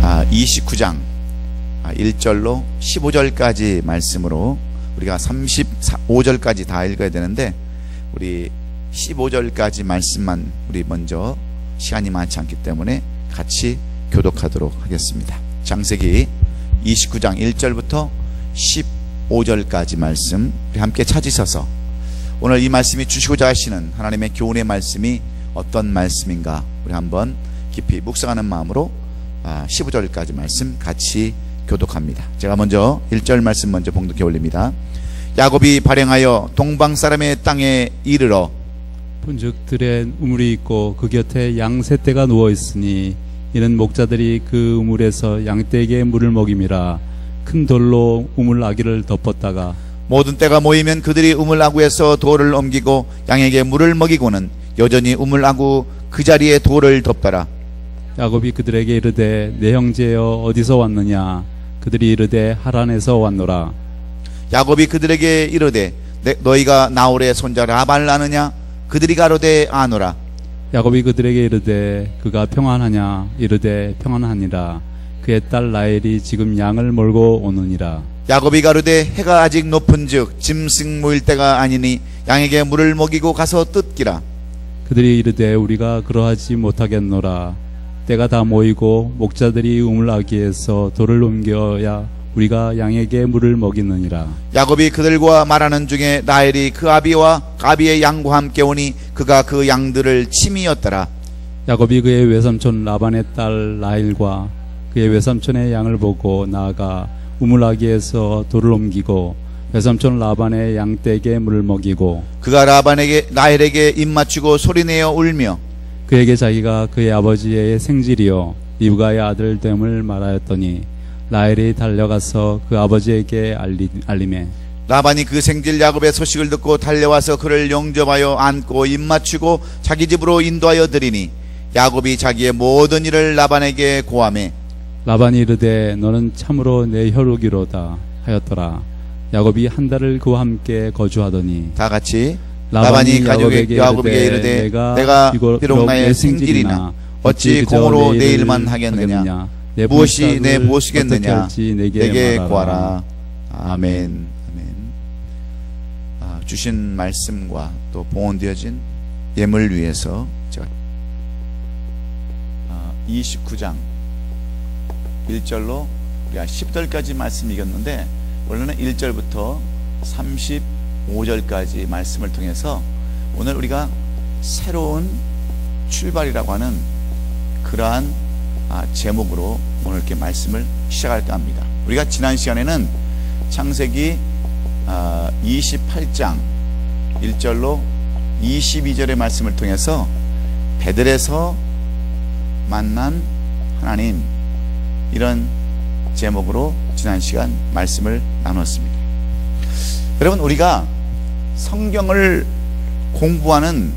29장 1절로 15절까지 말씀으로 우리가 35절까지 다 읽어야 되는데 우리 15절까지 말씀만 우리 먼저 시간이 많지 않기 때문에 같이 교독하도록 하겠습니다. 창세기 29장 1절부터 15절까지 말씀 우리 함께 찾으셔서 오늘 이 말씀이 주시고자 하시는 하나님의 교훈의 말씀이 어떤 말씀인가 우리 한번 깊이 묵상하는 마음으로 15절까지 말씀 같이 교독합니다. 제가 먼저 1절 말씀 먼저 봉독해 올립니다. 야곱이 발행하여 동방 사람의 땅에 이르러 본즉 들에 우물이 있고 그 곁에 양 세 떼가 누워 있으니 이는 목자들이 그 우물에서 양떼에게 물을 먹임이라. 큰 돌로 우물 아귀를 덮었다가 모든 때가 모이면 그들이 우물 아구에서 돌을 옮기고 양에게 물을 먹이고는 여전히 우물 아구 그 자리에 돌을 덮더라. 야곱이 그들에게 이르되 내 형제여 어디서 왔느냐. 그들이 이르되 하란에서 왔노라. 야곱이 그들에게 이르되 너희가 나홀의 손자 라반을 아느냐. 그들이 가로되 아노라. 야곱이 그들에게 이르되 그가 평안하냐. 이르되 평안하니라. 그의 딸 라헬이 지금 양을 몰고 오느니라. 야곱이 가로되 해가 아직 높은즉 짐승 모일 때가 아니니 양에게 물을 먹이고 가서 뜯기라. 그들이 이르되 우리가 그러하지 못하겠노라. 때가 다 모이고 목자들이 우물 아귀에서 돌을 옮겨야 우리가 양에게 물을 먹이느니라. 야곱이 그들과 말하는 중에 라헬이 그 아비와 아비의 양과 함께 오니 그가 그 양들을 침이었더라. 야곱이 그의 외삼촌 라반의 딸 라헬과 그의 외삼촌의 양을 보고 나아가 우물 아귀에서 돌을 옮기고 외삼촌 라반의 양떼에게 물을 먹이고 그가 라헬에게 입맞추고 소리내어 울며 그에게 자기가 그의 아버지의 생질이요 리브가의 아들 됨을 말하였더니 라헬이 달려가서 그 아버지에게 알리매 라반이 그 생질 야곱의 소식을 듣고 달려와서 그를 영접하여 안고 입맞추고 자기 집으로 인도하여 드리니 야곱이 자기의 모든 일을 라반에게 고하매 라반이 이르되 너는 참으로 내 혈육이로다 하였더라. 야곱이 한 달을 그와 함께 거주하더니 다 같이 라반이 야곱에게 이르되 내가 비록 나의 생질이나 어찌 공으로 내 일만 하겠느냐. 무엇이 내 보시겠느냐. 내게 구하라. 아멘. 주신 말씀과 또 봉헌되어진 예물 위해서 제가 29장 1절로 우리가 10절까지 말씀 이겼는데 원래는 1절부터 35절까지 말씀을 통해서 오늘 우리가 새로운 출발이라고 하는 그러한 제목으로 오늘 이렇게 말씀을 시작할까 합니다. 우리가 지난 시간에는 창세기 28장 1절로 22절의 말씀을 통해서 베들에서 만난 하나님 이런 제목으로 지난 시간 말씀을 나눴습니다. 여러분 우리가 성경을 공부하는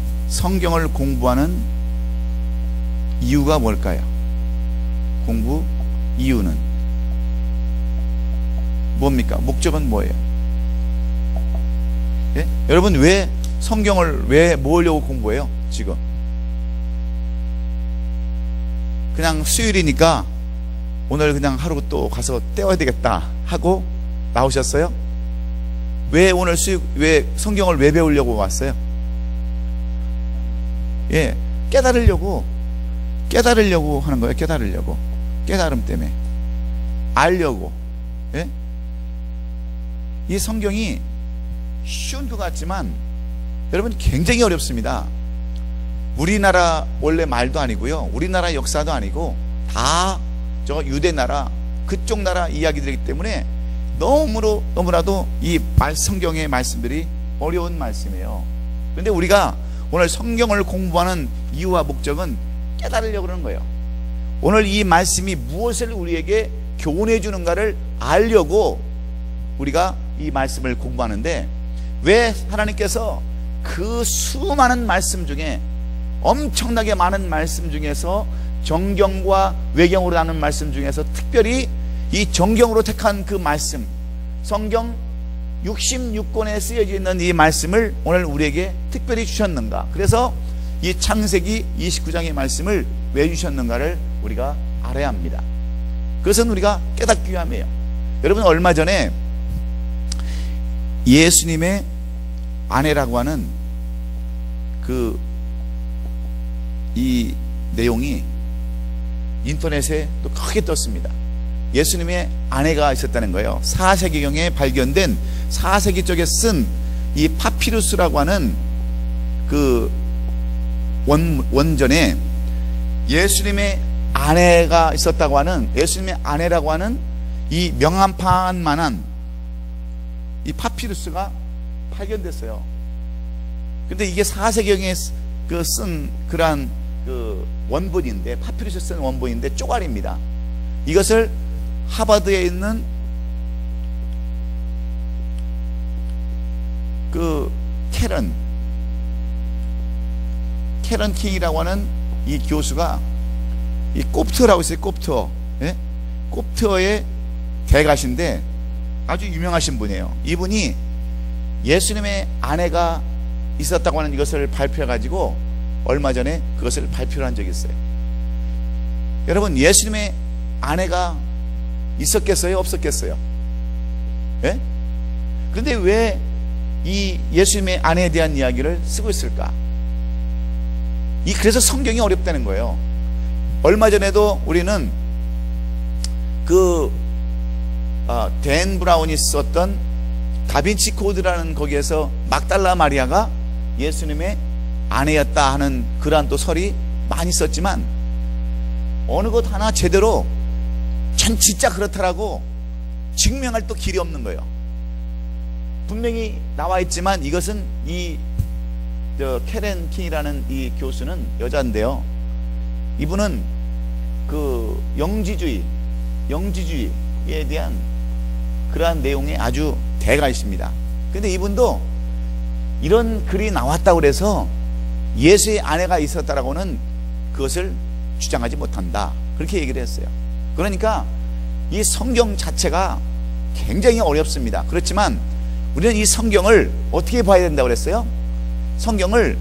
이유가 뭘까요? 공부 이유는 뭡니까? 목적은 뭐예요? 예? 여러분 왜 성경을 왜 모으려고 공부해요? 지금 그냥 수요일이니까 오늘 그냥 하루 또 가서 때워야 되겠다 하고 나오셨어요? 왜 오늘 왜 성경을 왜 배우려고 왔어요? 예, 깨달으려고 하는 거예요. 깨달음 때문에 알려고. 예? 이 성경이 쉬운 것 같지만 여러분 굉장히 어렵습니다. 우리나라 원래 말도 아니고요, 우리나라 역사도 아니고 다 저 유대 나라 그쪽 나라 이야기들이기 때문에 너무나도 이 성경의 말씀들이 어려운 말씀이에요. 그런데 우리가 오늘 성경을 공부하는 이유와 목적은 깨달으려고 하는 거예요. 오늘 이 말씀이 무엇을 우리에게 교훈해 주는가를 알려고 우리가 이 말씀을 공부하는데, 왜 하나님께서 그 수많은 말씀 중에 엄청나게 많은 말씀 중에서 정경과 외경으로 나눈 말씀 중에서 특별히 이 정경으로 택한 그 말씀, 성경 66권에 쓰여져 있는 이 말씀을 오늘 우리에게 특별히 주셨는가? 그래서 이 창세기 29장의 말씀을 왜 주셨는가를 우리가 알아야 합니다. 그것은 우리가 깨닫기 위함이에요. 여러분, 얼마 전에 예수님의 아내라고 하는 이 내용이 인터넷에 또 크게 떴습니다. 예수님의 아내가 있었다는 거예요. 4세기경에 발견된 4세기 쪽에 쓴 이 파피루스라고 하는 그 원전에 예수님의 아내가 있었다고 하는, 예수님의 아내라고 하는 이 명함판만한 이 파피루스가 발견됐어요. 근데 이게 4세기경에 쓴 그러한 원본인데, 파피루스 쓴 원본인데 쪼가리입니다. 이것을 하버드에 있는 캐런 킹이라고 하는 이 교수가, 이 콥트어라고 있어요. 콥트어. 예? 콥트어의 대가신데 아주 유명하신 분이에요. 이분이 예수님의 아내가 있었다고 하는 이것을 발표해가지고 얼마 전에 그것을 발표를 한 적이 있어요. 여러분, 예수님의 아내가 있었겠어요? 없었겠어요? 예? 그런데 왜 이 예수님의 아내에 대한 이야기를 쓰고 있을까? 그래서 성경이 어렵다는 거예요. 얼마 전에도 우리는 댄 브라운이 썼던 다빈치 코드라는 거기에서 막달라 마리아가 예수님의 아내였다 하는 그러한 또 설이 많이 썼지만 어느 것 하나 제대로 진짜 그렇다라고 증명할 또 길이 없는 거예요. 분명히 나와 있지만 이것은 캐런 킹이라는 이 교수는 여자인데요. 이분은 영지주의에 대한 그러한 내용에 아주 대가이십니다. 근데 이분도 이런 글이 나왔다고 그래서 예수의 아내가 있었다라고는 그것을 주장하지 못한다, 그렇게 얘기를 했어요. 그러니까 이 성경 자체가 굉장히 어렵습니다. 그렇지만 우리는 이 성경을 어떻게 봐야 된다고 그랬어요? 성경을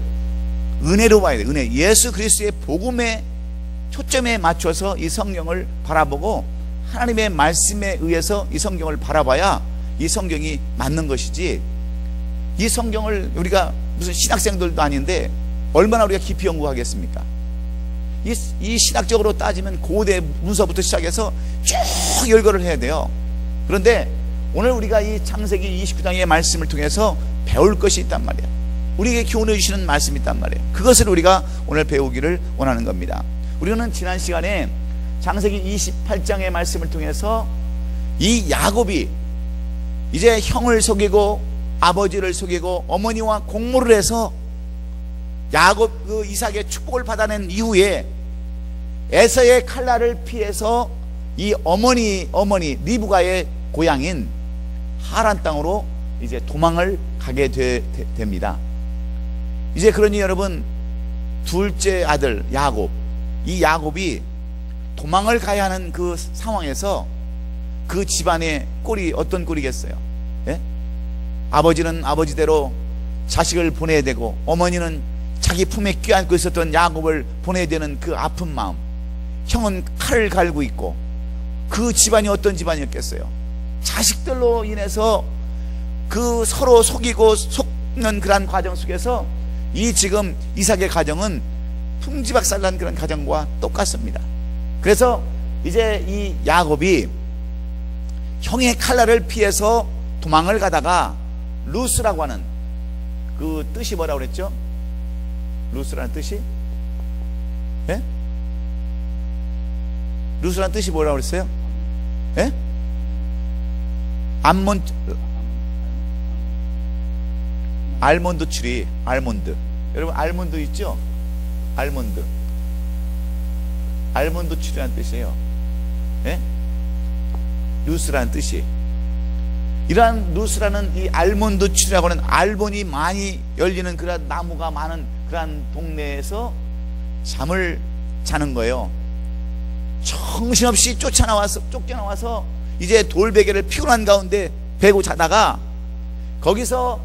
은혜로 봐야 돼요. 은혜. 예수 그리스도의 복음에 초점에 맞춰서 이 성경을 바라보고 하나님의 말씀에 의해서 이 성경을 바라봐야 이 성경이 맞는 것이지, 이 성경을 우리가 무슨 신학생들도 아닌데 얼마나 우리가 깊이 연구하겠습니까? 이 신학적으로 따지면 고대 문서부터 시작해서 쭉 열거를 해야 돼요. 그런데 오늘 우리가 이 창세기 29장의 말씀을 통해서 배울 것이 있단 말이에요. 우리에게 교훈해 주시는 말씀이 있단 말이에요. 그것을 우리가 오늘 배우기를 원하는 겁니다. 우리는 지난 시간에 창세기 28장의 말씀을 통해서 이 야곱이 이제 형을 속이고 아버지를 속이고 어머니와 공모를 해서 야곱 이삭의 축복을 받아낸 이후에 에서의 칼날을 피해서 이 어머니 리브가의 고향인 하란 땅으로 이제 도망을 가게 됩니다. 이제 그러니 여러분, 둘째 아들 야곱, 이 야곱이 도망을 가야 하는 그 상황에서 그 집안의 꼴이 어떤 꼴이겠어요? 예? 아버지는 아버지대로 자식을 보내야 되고, 어머니는 자기 품에 껴안고 있었던 야곱을 보내야 되는 그 아픈 마음, 형은 칼을 갈고 있고, 그 집안이 어떤 집안이었겠어요? 자식들로 인해서 그 서로 속이고 속는 그런 과정 속에서 이 지금 이삭의 가정은 풍지박살난 그런 가정과 똑같습니다. 그래서 이제 이 야곱이 형의 칼날을 피해서 도망을 가다가 루스라고 하는 그 뜻이 뭐라고 그랬죠? 루스라는 뜻이? 예? 루스라는 뜻이 뭐라고 그랬어요? 예? 알몬드 추리, 알몬드. 여러분, 알몬드 있죠? 알몬드 추리라는 뜻이에요. 예? 루스라는 뜻이. 이러한 루스라는 이 알몬드 추리라고 하는 알몬이 많이 열리는 그런 나무가 많은 그런 동네에서 잠을 자는 거예요. 정신없이 쫓겨나와서 이제 돌베개를 피곤한 가운데 베고 자다가 거기서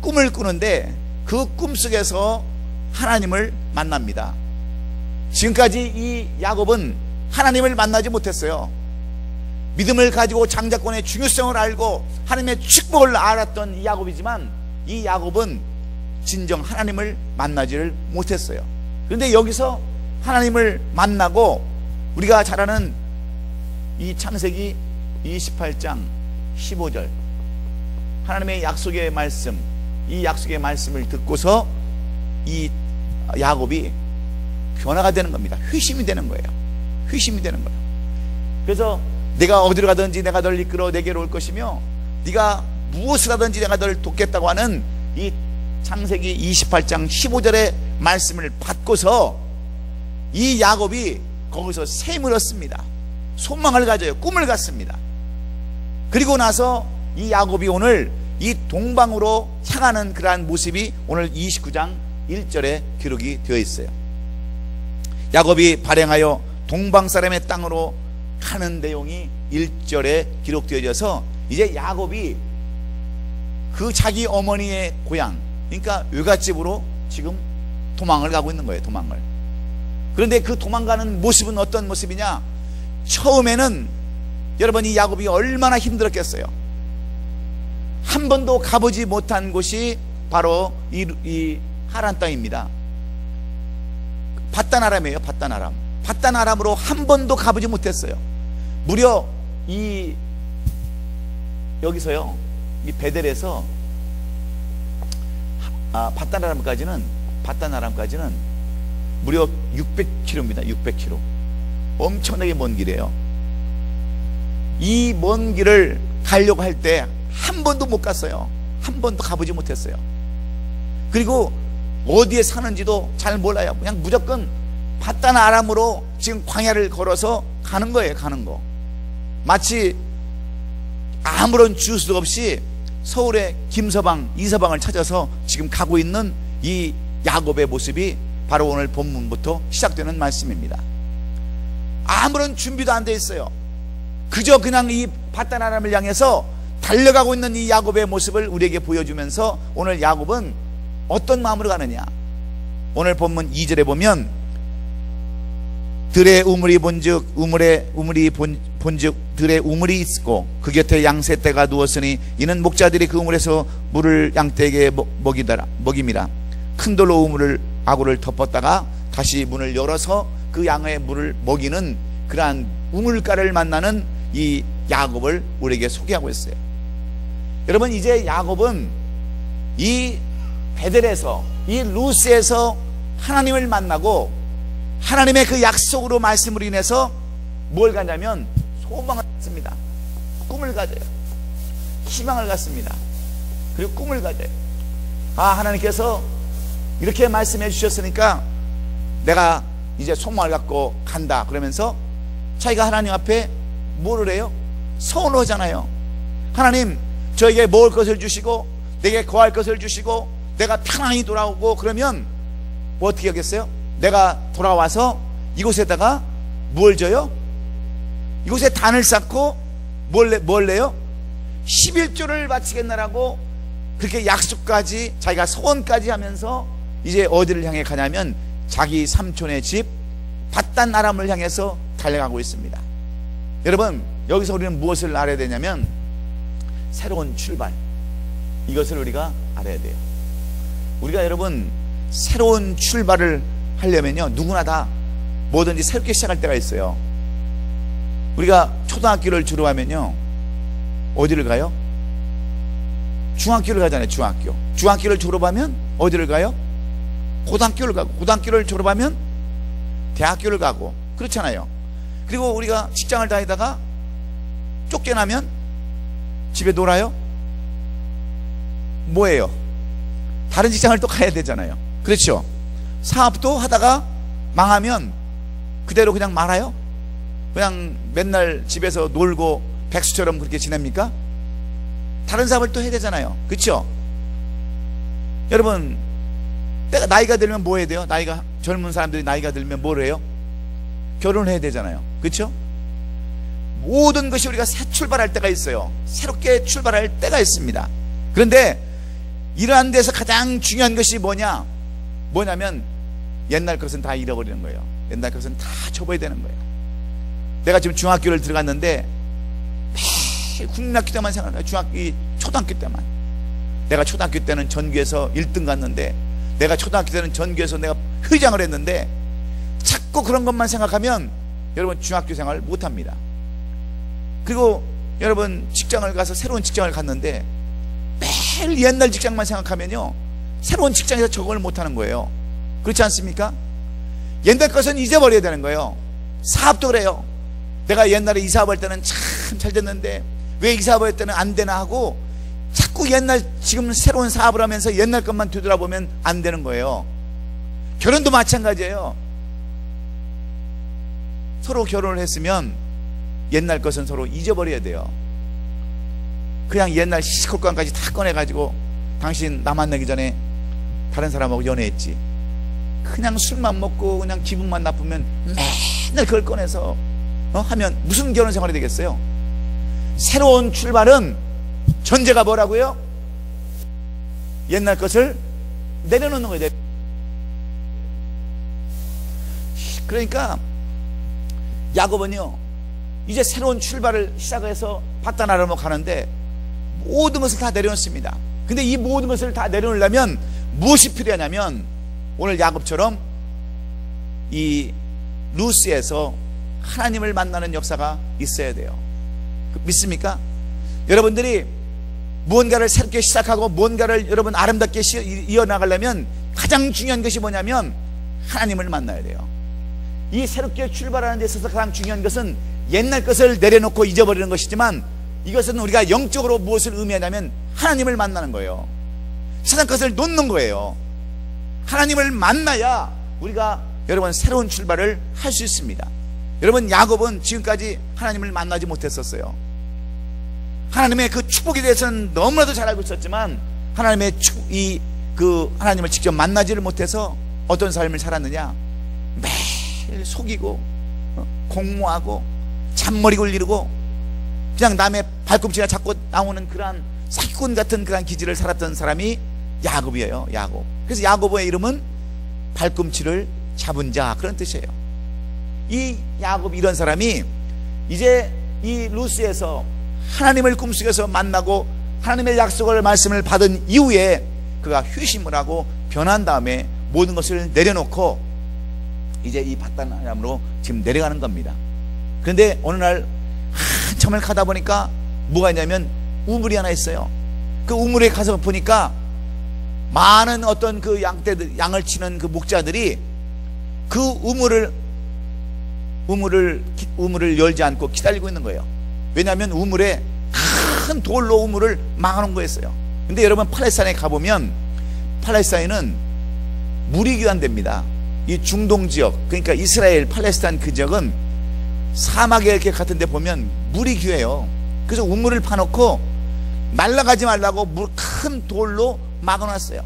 꿈을 꾸는데 그 꿈속에서 하나님을 만납니다. 지금까지 이 야곱은 하나님을 만나지 못했어요. 믿음을 가지고 장자권의 중요성을 알고 하나님의 축복을 알았던 이 야곱이지만, 이 야곱은 진정 하나님을 만나지를 못했어요. 그런데 여기서 하나님을 만나고, 우리가 잘 아는 이 창세기 28장 15절 하나님의 약속의 말씀, 이 약속의 말씀을 듣고서 이 야곱이 변화가 되는 겁니다. 회심이 되는 거예요. 회심이 되는 거예요. 그래서 내가 어디로 가든지 내가 널 이끌어 내게로 올 것이며 네가 무엇을 하든지 내가 널 돕겠다고 하는 이 창세기 28장 15절의 말씀을 받고서 이 야곱이 거기서 샘을 얻습니다. 소망을 가져요. 꿈을 갖습니다. 그리고 나서 이 야곱이 오늘 이 동방으로 향하는 그러한 모습이 오늘 29장 1절에 기록이 되어 있어요. 야곱이 발행하여 동방 사람의 땅으로 가는 내용이 1절에 기록되어져서 이제 야곱이 그 자기 어머니의 고향, 그러니까 외갓집으로 지금 도망을 가고 있는 거예요. 도망을. 그런데 그 도망가는 모습은 어떤 모습이냐? 처음에는 여러분, 이 야곱이 얼마나 힘들었겠어요. 한 번도 가보지 못한 곳이 바로 이 하란 땅입니다. 밧단 아람이에요. 밧단 아람. 밧단 아람으로 한 번도 가보지 못했어요. 무려 여기서요, 이 베델에서 밧단 아람까지는 무려 600km입니다. 600km. 엄청나게 먼 길이에요. 이 먼 길을 가려고 할 때 한 번도 못 갔어요. 한 번도 가보지 못했어요. 그리고 어디에 사는지도 잘 몰라요. 그냥 무조건 밧단 아람으로 지금 광야를 걸어서 가는 거예요. 가는 거. 마치 아무런 주소도 없이 서울의 김서방, 이서방을 찾아서 지금 가고 있는 이 야곱의 모습이 바로 오늘 본문부터 시작되는 말씀입니다. 아무런 준비도 안 돼 있어요. 그저 그냥 이 밧단 아람을 향해서 달려가고 있는 이 야곱의 모습을 우리에게 보여주면서 오늘 야곱은 어떤 마음으로 가느냐? 오늘 본문 2절에 보면 들의 우물이 본즉 우물이 본즉 들의 우물이 있고 그 곁에 양새떼가 누웠으니 이는 목자들이 그 우물에서 물을 양떼에게 먹임이라. 큰 돌로 우물을 아구를 덮었다가 다시 문을 열어서 그 양의 물을 먹이는 그러한 우물가를 만나는 이 야곱을 우리에게 소개하고 있어요. 여러분, 이제 야곱은 이 베델에서, 이 루스에서 하나님을 만나고 하나님의 그 약속으로 말씀으로 인해서 뭘 가냐면 소망을 갖습니다. 꿈을 가져요. 희망을 갖습니다. 그리고 꿈을 가져요. 하나님께서 이렇게 말씀해 주셨으니까 내가 이제 소망을 갖고 간다. 그러면서 자기가 하나님 앞에 뭐를 해요? 서원을 하잖아요. 하나님, 저에게 먹을 것을 주시고 내게 거할 것을 주시고 내가 편안히 돌아오고 그러면 뭐 어떻게 하겠어요? 내가 돌아와서 이곳에다가 뭘 줘요? 이곳에 단을 쌓고 뭘 내요? 11조를 바치겠나라고 그렇게 약속까지, 자기가 소원까지 하면서 이제 어디를 향해 가냐면 자기 삼촌의 집 밧단 아람을 향해서 달려가고 있습니다. 여러분, 여기서 우리는 무엇을 알아야 되냐면 새로운 출발, 이것을 우리가 알아야 돼요. 우리가 여러분 새로운 출발을 하려면요, 누구나 다 뭐든지 새롭게 시작할 때가 있어요. 우리가 초등학교를 졸업하면요 어디를 가요? 중학교를 가잖아요. 중학교를 졸업하면 어디를 가요? 고등학교를 가고, 고등학교를 졸업하면 대학교를 가고, 그렇잖아요. 그리고 우리가 직장을 다니다가 쫓겨나면 집에 놀아요? 뭐예요? 다른 직장을 또 가야 되잖아요. 그렇죠? 사업도 하다가 망하면 그대로 그냥 말아요? 그냥 맨날 집에서 놀고 백수처럼 그렇게 지냅니까? 다른 사업을 또 해야 되잖아요. 그렇죠? 여러분, 나이가 들면 뭐 해야 돼요? 젊은 사람들이 나이가 들면 뭘 해요? 결혼을 해야 되잖아요. 그렇죠? 모든 것이 우리가 새 출발할 때가 있어요. 새롭게 출발할 때가 있습니다. 그런데 이러한 데서 가장 중요한 것이 뭐냐면 옛날 것은 다 잃어버리는 거예요. 옛날 것은 다 접어야 되는 거예요. 내가 지금 중학교를 들어갔는데 매일 국민학교 때만 생각해요. 초등학교 때만. 내가 초등학교 때는 전교에서 1등 갔는데, 내가 초등학교 때는 전교에서 내가 회장을 했는데, 자꾸 그런 것만 생각하면 여러분 중학교 생활을 못합니다. 그리고 여러분 직장을 가서 새로운 직장을 갔는데 매일 옛날 직장만 생각하면요 새로운 직장에서 적응을 못하는 거예요. 그렇지 않습니까? 옛날 것은 잊어버려야 되는 거예요. 사업도 그래요. 내가 옛날에 이 사업할 때는 참 잘 됐는데 왜 이 사업할 때는 안 되나 하고 자꾸 옛날, 지금 새로운 사업을 하면서 옛날 것만 되돌아보면 안 되는 거예요. 결혼도 마찬가지예요. 서로 결혼을 했으면 옛날 것은 서로 잊어버려야 돼요. 그냥 옛날 시시콜콜까지 다 꺼내가지고 당신 나 만나기 전에 다른 사람하고 연애했지, 그냥 술만 먹고 그냥 기분만 나쁘면 맨날 그걸 꺼내서 하면 무슨 결혼 생활이 되겠어요? 새로운 출발은 전제가 뭐라고요? 옛날 것을 내려놓는 거예요. 그러니까 야곱은요 이제 새로운 출발을 시작해서 바다나라로 가는데 모든 것을 다 내려놓습니다. 근데 이 모든 것을 다 내려놓으려면 무엇이 필요하냐면 오늘 야곱처럼 이 루스에서 하나님을 만나는 역사가 있어야 돼요. 믿습니까? 여러분들이 무언가를 새롭게 시작하고 무언가를 여러분 아름답게 이어나가려면 가장 중요한 것이 뭐냐면 하나님을 만나야 돼요. 이 새롭게 출발하는 데 있어서 가장 중요한 것은 옛날 것을 내려놓고 잊어버리는 것이지만 이것은 우리가 영적으로 무엇을 의미하냐면 하나님을 만나는 거예요. 세상 것을 놓는 거예요. 하나님을 만나야 우리가 여러분 새로운 출발을 할 수 있습니다. 여러분 야곱은 지금까지 하나님을 만나지 못했었어요. 하나님의 그 축복에 대해서는 너무나도 잘 알고 있었지만 하나님의 하나님을 직접 만나지를 못해서 어떤 삶을 살았느냐, 매일 속이고 공모하고 잔머리 굴리고 그냥 남의 발꿈치가 자꾸 나오는 그러한 사기꾼 같은 그러한 기질을 살았던 사람이 야곱이에요. 야곱. 그래서 야곱의 이름은 발꿈치를 잡은 자, 그런 뜻이에요. 이 야곱, 이런 사람이 이제 이 루스에서 하나님을 꿈속에서 만나고 하나님의 약속을 말씀을 받은 이후에 그가 휴심을 하고 변한 다음에 모든 것을 내려놓고 이제 이 바다나람으로 지금 내려가는 겁니다. 그런데 어느 날 한참을 가다 보니까 뭐가 있냐면 우물이 하나 있어요. 그 우물에 가서 보니까 많은 어떤 그 양을 치는 그 목자들이 그 우물을 열지 않고 기다리고 있는 거예요. 왜냐하면 우물에 큰 돌로 우물을 막아놓은 거였어요. 근데 여러분 팔레스타인에 가보면 팔레스타인은 물이 귀한데입니다. 이 중동 지역, 그러니까 이스라엘 팔레스타인 그 지역은 사막에 이렇게 같은 데 보면 물이 귀해요. 그래서 우물을 파놓고 날아가지 말라고 큰 돌로 막아놨어요.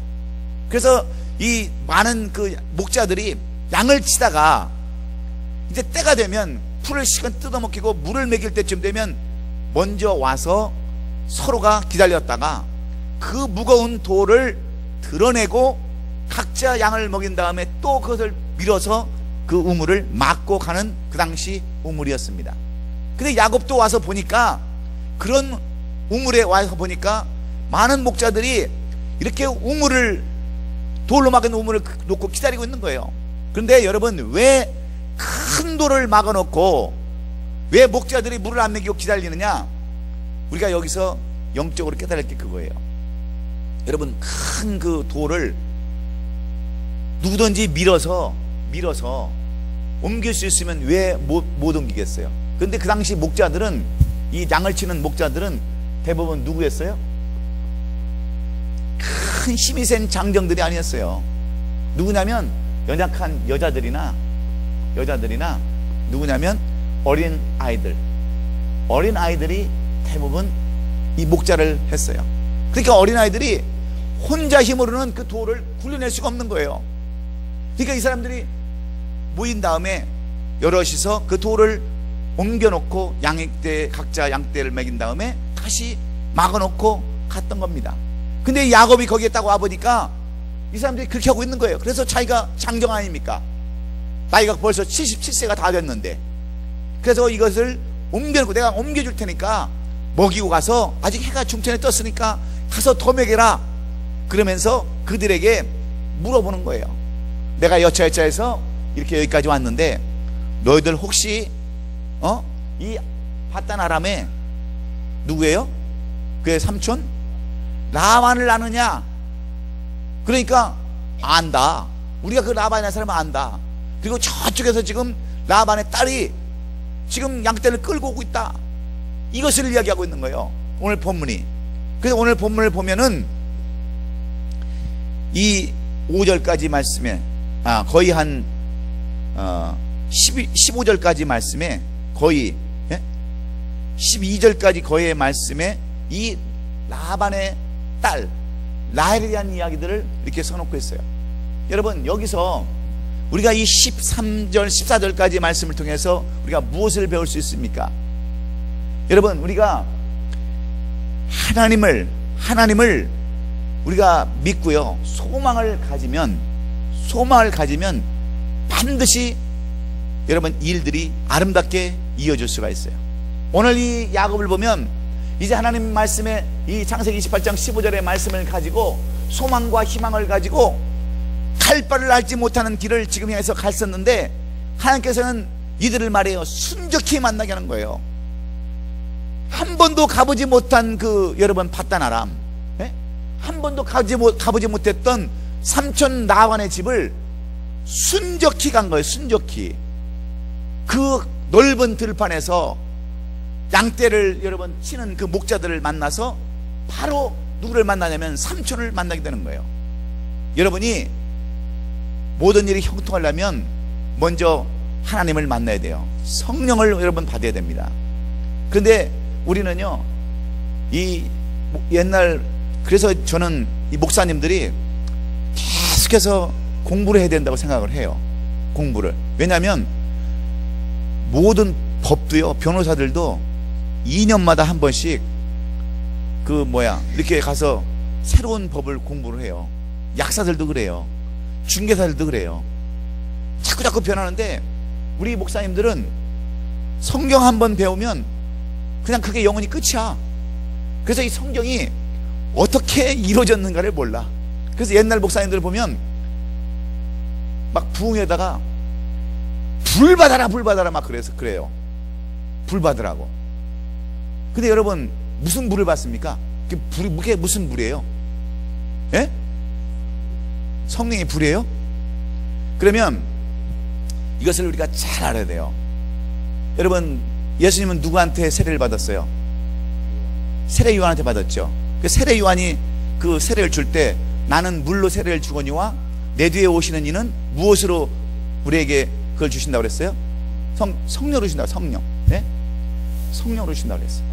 그래서 이 많은 그 목자들이 양을 치다가 이제 때가 되면 풀을 실컷 뜯어먹히고 물을 먹일 때쯤 되면 먼저 와서 서로가 기다렸다가 그 무거운 돌을 드러내고 각자 양을 먹인 다음에 또 그것을 밀어서 그 우물을 막고 가는 그 당시 우물이었습니다. 근데 야곱도 와서 보니까 그런 우물에 와서 보니까 많은 목자들이 이렇게 돌로 막은 우물을 놓고 기다리고 있는 거예요. 그런데 여러분 왜 큰 돌을 막아놓고 왜 목자들이 물을 안 먹이고 기다리느냐? 우리가 여기서 영적으로 깨달을 게 그거예요. 여러분 큰 그 돌을 누구든지 밀어서 옮길 수 있으면 왜 못 옮기겠어요? 그런데 그 당시 목자들은, 이 양을 치는 목자들은 대부분 누구였어요? 큰 힘이 센 장정들이 아니었어요. 누구냐면 연약한 여자들이나 누구냐면 어린 아이들이 대부분 이 목자를 했어요. 그러니까 어린 아이들이 혼자 힘으로는 그 돌을 굴려낼 수가 없는 거예요. 그러니까 이 사람들이 모인 다음에 여럿이서 그 돌을 옮겨놓고 각자 양떼를 먹인 다음에 다시 막아놓고 갔던 겁니다. 근데 야곱이 거기에 딱 와보니까 이 사람들이 그렇게 하고 있는 거예요. 그래서 자기가 장정 아닙니까? 나이가 벌써 77세가 다 됐는데, 그래서 이것을 옮겨놓고 내가 옮겨줄 테니까 먹이고 가서 아직 해가 중천에 떴으니까 가서 더 먹여라. 그러면서 그들에게 물어보는 거예요. 내가 여차여차해서 이렇게 여기까지 왔는데 너희들 혹시 이 바단 아람에 누구예요? 그의 삼촌 라반을 아느냐? 그러니까 안다. 우리가 그 라반이라는 사람을 안다. 그리고 저쪽에서 지금 라반의 딸이 지금 양떼를 끌고 오고 있다. 이것을 이야기하고 있는 거예요, 오늘 본문이. 그래서 오늘 본문을 보면은 이 5절까지 말씀에 거의 한 15절까지 말씀에 거의 12절까지 거의 말씀에 이 라반의 딸 라헬에 대한 이야기들을 이렇게 써놓고 있어요. 여러분, 여기서 우리가 이 13절 14절까지 말씀을 통해서 우리가 무엇을 배울 수 있습니까? 여러분, 우리가 하나님을 우리가 믿고요, 소망을 가지면 반드시 여러분 일들이 아름답게 이어질 수가 있어요. 오늘 이 야곱을 보면 이제 하나님 말씀에 이 창세기 28장 15절의 말씀을 가지고 소망과 희망을 가지고 갈 바를 알지 못하는 길을 지금 향해서 갔었는데, 하나님께서는 이들을 말해요, 순적히 만나게 하는 거예요. 한 번도 가보지 못한 그 여러분 바단 아람, 한 번도 가보지 못했던 삼촌 라반의 집을 순적히 간 거예요. 순적히 그 넓은 들판에서 양떼를 여러분 치는 그 목자들을 만나서 바로 누구를 만나냐면 삼촌을 만나게 되는 거예요. 여러분이 모든 일이 형통하려면 먼저 하나님을 만나야 돼요. 성령을 여러분 받아야 됩니다. 그런데 우리는요, 이 옛날, 그래서 저는 이 목사님들이 계속해서 공부를 해야 된다고 생각을 해요. 공부를. 왜냐하면 모든 법도요, 변호사들도 2년마다 한 번씩 이렇게 가서 새로운 법을 공부를 해요. 약사들도 그래요. 중개사들도 그래요. 자꾸 변하는데 우리 목사님들은 성경 한 번 배우면 그냥 그게 영원히 끝이야. 그래서 이 성경이 어떻게 이루어졌는가를 몰라. 그래서 옛날 목사님들 보면 막 부흥에다가 불 받아라 막 그래요. 불 받으라고. 근데 여러분, 무슨 불을 받습니까? 그게 무슨 불이에요? 예? 성령의 불이에요? 그러면 이것을 우리가 잘 알아야 돼요. 여러분, 예수님은 누구한테 세례를 받았어요? 세례 요한한테 받았죠. 그 세례 요한이 그 세례를 줄 때 나는 물로 세례를 주거니와 내 뒤에 오시는 이는 무엇으로 우리에게 그걸 주신다고 그랬어요? 성령으로 주신다고. 성령. 네? 성령으로 주신다고 그랬어요.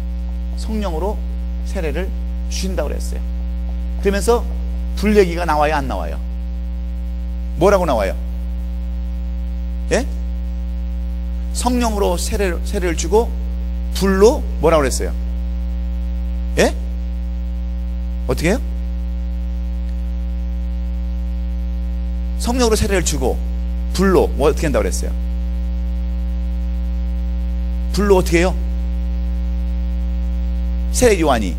성령으로 세례를 주신다고 그랬어요. 그러면서 불 얘기가 나와요, 안 나와요? 뭐라고 나와요? 예? 성령으로 세례를 주고 불로 뭐라고 그랬어요? 예? 어떻게 해요? 성령으로 세례를 주고 불로 뭐 어떻게 한다고 그랬어요? 불로 어떻게 해요? 세례 요한이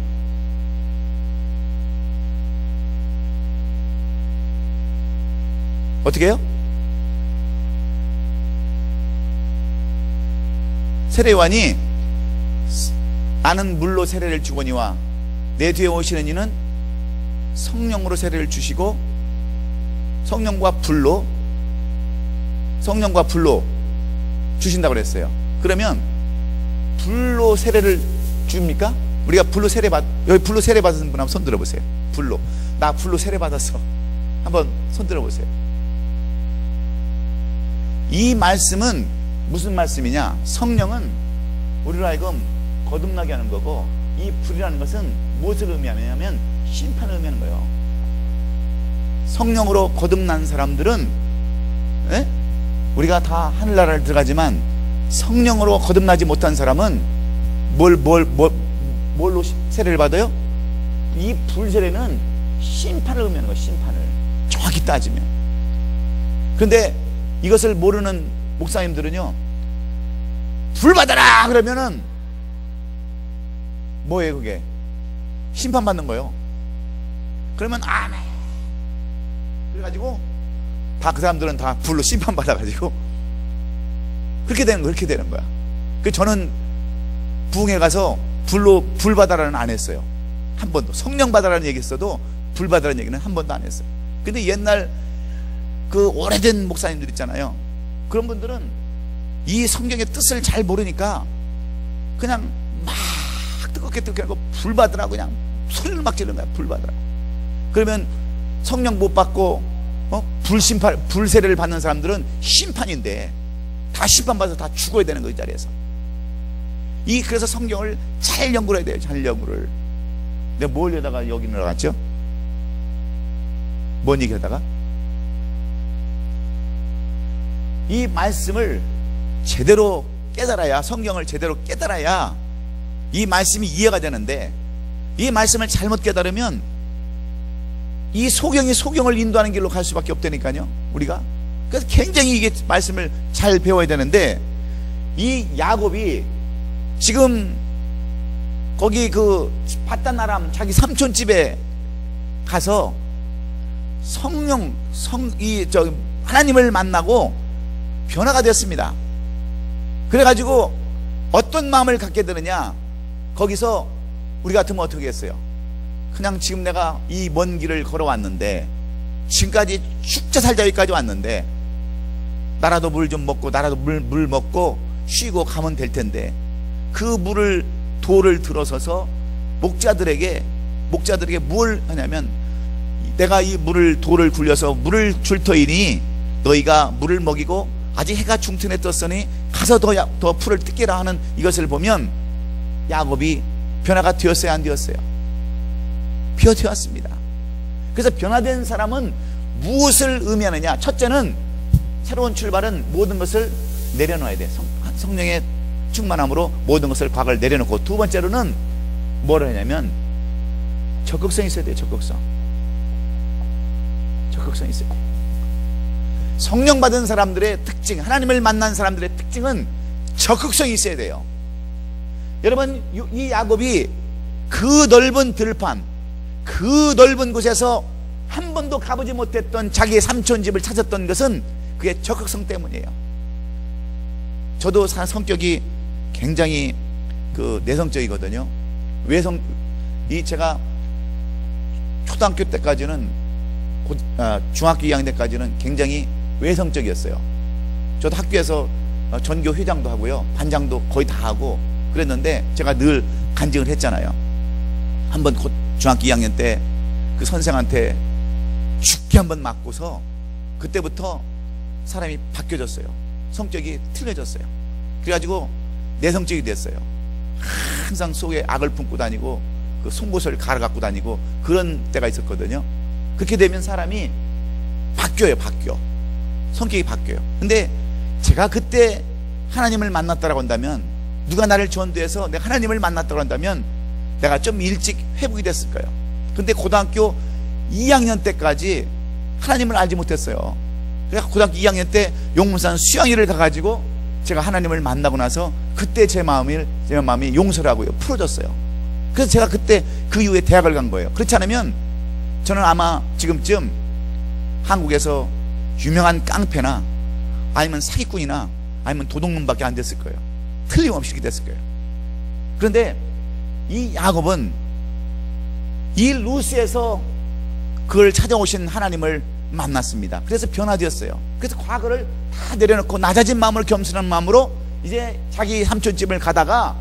어떻게 해요? 세례 요한이 나는 물로 세례를 주거니와 내 뒤에 오시는 이는 성령으로 세례를 주시고 성령과 불로 주신다고 그랬어요. 그러면 불로 세례를 줍니까? 우리가 여기 불로 세례 받은 분 한번 손 들어보세요. 나 불로 세례 받았어. 한번 손 들어보세요. 이 말씀은 무슨 말씀이냐? 성령은 우리로 하여금 거듭나게 하는 거고, 이 불이라는 것은 무엇을 의미하냐면 심판을 의미하는 거예요. 성령으로 거듭난 사람들은 우리가 다 하늘나라를 들어가지만 성령으로 거듭나지 못한 사람은 뭘로 세례를 받아요? 이 불세례는 심판을 의미하는 거예요. 심판을 정확히 따지면. 그런데 이것을 모르는 목사님들은요, 불 받아라 그러면은 뭐예요 그게? 심판받는 거예요. 그러면 아멘 그래가지고 다 그 사람들은 다 불로 심판받아가지고 그렇게 되는 거야. 그 저는 부흥회 가서 불 받아라는 안 했어요. 한 번도. 성령 받아라는 얘기 했어도 불 받아라는 얘기는 한 번도 안 했어요. 근데 옛날 그 오래된 목사님들 있잖아요. 그런 분들은 이 성경의 뜻을 잘 모르니까 그냥 막 뜨겁게 하고 불 받으라고 그냥 소리를 막 지르는 거야. 불 받으라고. 그러면 성령 못 받고 불세례를 받는 사람들은 심판인데 다 심판받아서 다 죽어야 되는 거예요. 이 자리에서. 그래서 성경을 잘 연구를 해야 돼요. 잘 연구를. 내가 뭘 하다가 여기 들어갔죠? 뭔 얘기 하다가? 이 말씀을 제대로 깨달아야, 성경을 제대로 깨달아야 이 말씀이 이해가 되는데, 이 말씀을 잘못 깨달으면 이 소경이 소경을 인도하는 길로 갈 수밖에 없다니까요. 우리가. 그래서 굉장히 이게 말씀을 잘 배워야 되는데, 이 야곱이 지금 거기 그 바단 아람 자기 삼촌 집에 가서 하나님을 만나고 변화가 됐습니다. 그래가지고 어떤 마음을 갖게 되느냐, 거기서 우리 같으면 어떻게 했어요? 그냥 지금 내가 이 먼 길을 걸어왔는데, 지금까지 죽자 살자 여기까지 왔는데, 나라도 물 좀 먹고 나라도 물 먹고 쉬고 가면 될 텐데, 그 돌을 들어서서 목자들에게 뭘 하냐면, 내가 이 돌을 굴려서 물을 줄 터이니 너희가 물을 먹이고 아직 해가 중천에 떴으니 가서 더 풀을 뜯기라 하는 이것을 보면 야곱이 변화가 되었어요, 안 되었어요? 되었습니다. 그래서 변화된 사람은 무엇을 의미하느냐? 첫째는 새로운 출발은 모든 것을 내려놓아야 돼. 성령의 충만함으로 모든 것을 과거를 내려놓고, 두 번째로는 뭘 하냐면 적극성이 있어야 돼요. 적극성이 있어요. 성령 받은 사람들의 특징, 하나님을 만난 사람들의 특징은 적극성이 있어야 돼요. 여러분, 이 야곱이 그 넓은 들판, 그 넓은 곳에서 한 번도 가보지 못했던 자기의 삼촌 집을 찾았던 것은 그의 적극성 때문이에요. 저도 성격이 굉장히 내성적이거든요. 제가 초등학교 때까지는, 중학교 2학년 때까지는 굉장히 외성적이었어요. 저도 학교에서 전교 회장도 하고요, 반장도 거의 다 하고 그랬는데, 제가 늘 간증을 했잖아요. 한번 중학교 2학년 때 그 선생한테 죽게 한번 맞고서 그때부터 사람이 바뀌어졌어요. 성격이 틀려졌어요. 그래가지고 내성적이 됐어요. 항상 속에 악을 품고 다니고 그 송곳을 갈아 갖고 다니고 그런 때가 있었거든요. 그렇게 되면 사람이 바뀌어요. 성격이 바뀌어요. 근데 제가 그때 하나님을 만났다라고 한다면, 누가 나를 전도해서 내가 하나님을 만났다고 한다면 내가 좀 일찍 회복이 됐을 거예요. 근데 고등학교 2학년 때까지 하나님을 알지 못했어요. 그래서 고등학교 2학년 때 용문산 수양회를 가가지고 제가 하나님을 만나고 나서 그때 제 마음이 용서를 하고요, 풀어졌어요. 그래서 제가 그때 그 이후에 대학을 간 거예요. 그렇지 않으면 저는 아마 지금쯤 한국에서 유명한 깡패나 아니면 사기꾼이나 아니면 도둑놈밖에 안 됐을 거예요. 틀림없이 그렇게 됐을 거예요. 그런데 이 야곱은 이 루스에서 그걸 찾아오신 하나님을 만났습니다. 그래서 변화되었어요. 그래서 과거를 다 내려놓고 낮아진 마음을 겸손한 마음으로 이제 자기 삼촌집을 가다가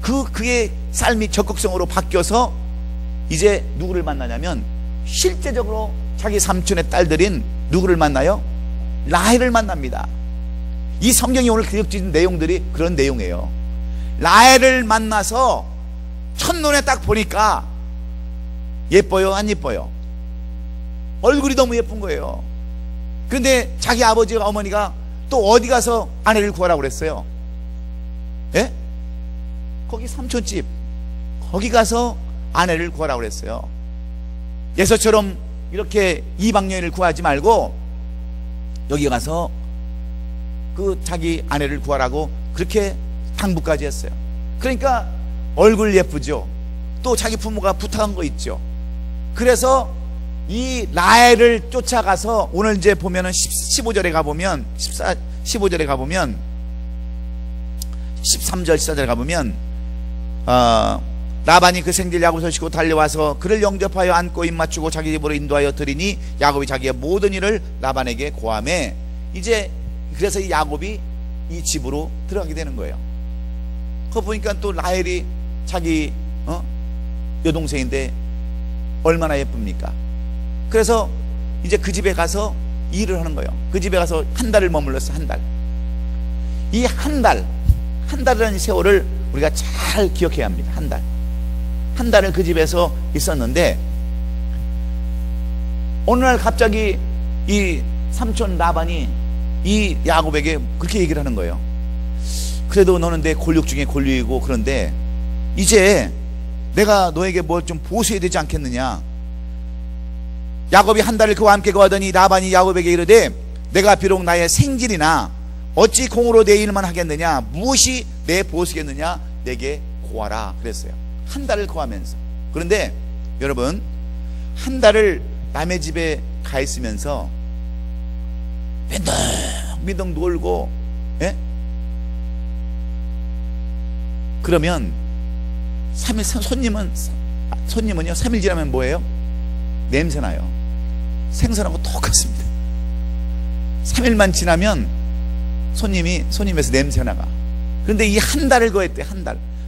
그의 삶이 적극성으로 바뀌어서 이제 누구를 만나냐면, 실제적으로 자기 삼촌의 딸들인 누구를 만나요? 라헬을 만납니다. 이 성경이 오늘 기록된 내용들이 그런 내용이에요. 라헬을 만나서 첫눈에 딱 보니까 예뻐요, 안 예뻐요? 얼굴이 너무 예쁜 거예요. 그런데 자기 아버지와 어머니가 또 어디 가서 아내를 구하라고 그랬어요? 예? 거기 삼촌집, 거기 가서 아내를 구하라고 그랬어요. 예서처럼 이렇게 이방 여인을 구하지 말고 여기 가서 자기 아내를 구하라고 그렇게 당부까지 했어요. 그러니까 얼굴 예쁘죠. 또 자기 부모가 부탁한 거 있죠. 그래서 이 라헬을 쫓아가서 오늘 이제 보면은 15절에 가보면 15절에 가보면 13절 14절에 가보면 라반이 그 생질 야곱을 싣고 달려와서 그를 영접하여 안고 입맞추고 자기 집으로 인도하여 드리니 야곱이 자기의 모든 일을 라반에게 고하매 이제 그래서 이 야곱이 이 집으로 들어가게 되는 거예요. 그거 보니까 또 라헬이 자기 여동생인데 얼마나 예쁩니까? 그래서 이제 그 집에 가서 일을 하는 거예요. 그 집에 가서 한 달을 머물렀어. 한 달. 이 한 달이라는 세월을 우리가 잘 기억해야 합니다. 한 달을 그 집에서 있었는데 어느 날 갑자기 이 삼촌 라반이 이 야곱에게 그렇게 얘기를 하는 거예요. 그래도 너는 내 골육 중에 골육이고 그런데 이제 내가 너에게 뭘 좀 보수해야 되지 않겠느냐. 야곱이 한 달을 그와 함께 거하더니 라반이 야곱에게 이르되 내가 비록 나의 생질이나 어찌 공으로 내 일만 하겠느냐. 무엇이 내 보수겠느냐. 내게 고하라 그랬어요. 한 달을 거하면서. 그런데 여러분 한 달을 남의 집에 가 있으면서 민둥민둥 놀고 그러면 3일 손님은요 3일 지나면 뭐예요? 냄새나요. 생선하고 똑같습니다. 3일만 지나면 손님에서 냄새나가. 그런데 이 한 달을 거했대.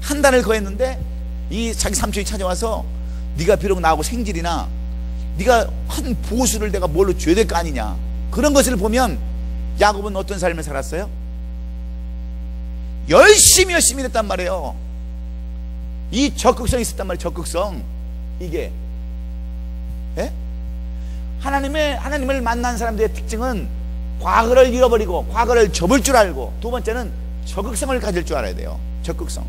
한 달을 거했는데 이 자기 삼촌이 찾아와서 네가 비록 나하고 생질이나 네가 한 보수를 내가 뭘로 줘야 될 거 아니냐. 그런 것을 보면 야곱은 어떤 삶을 살았어요? 열심히 했단 말이에요. 이 적극성이 있었단 말이에요. 적극성. 이게 하나님을 만난 사람들의 특징은 과거를 잃어버리고 과거를 접을 줄 알고, 두 번째는 적극성을 가질 줄 알아야 돼요. 적극성.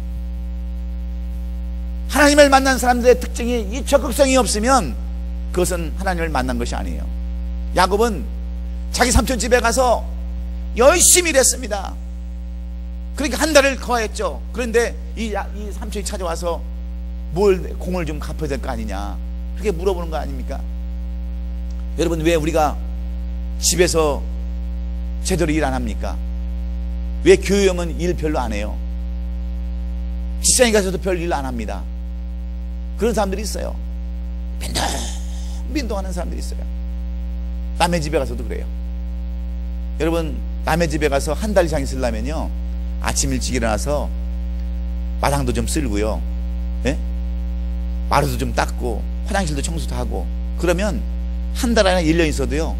하나님을 만난 사람들의 특징이 이 적극성이 없으면 그것은 하나님을 만난 것이 아니에요. 야곱은 자기 삼촌 집에 가서 열심히 일했습니다. 그러니까 한 달을 거했죠. 그런데 이 삼촌이 찾아와서 공을 좀 갚아야 될 거 아니냐, 그렇게 물어보는 거 아닙니까? 여러분, 왜 우리가 집에서 제대로 일 안 합니까? 왜 교회형은 일 별로 안 해요? 직장에 가서도 별 일 안 합니다. 그런 사람들이 있어요. 민동하는 사람들이 있어요. 남의 집에 가서도 그래요. 여러분, 남의 집에 가서 한 달 이상 있으려면요, 아침 일찍 일어나서 마당도 좀 쓸고요, 마루도 좀 닦고 화장실도 청소도 하고, 그러면 한 달 안에 1년 있어도요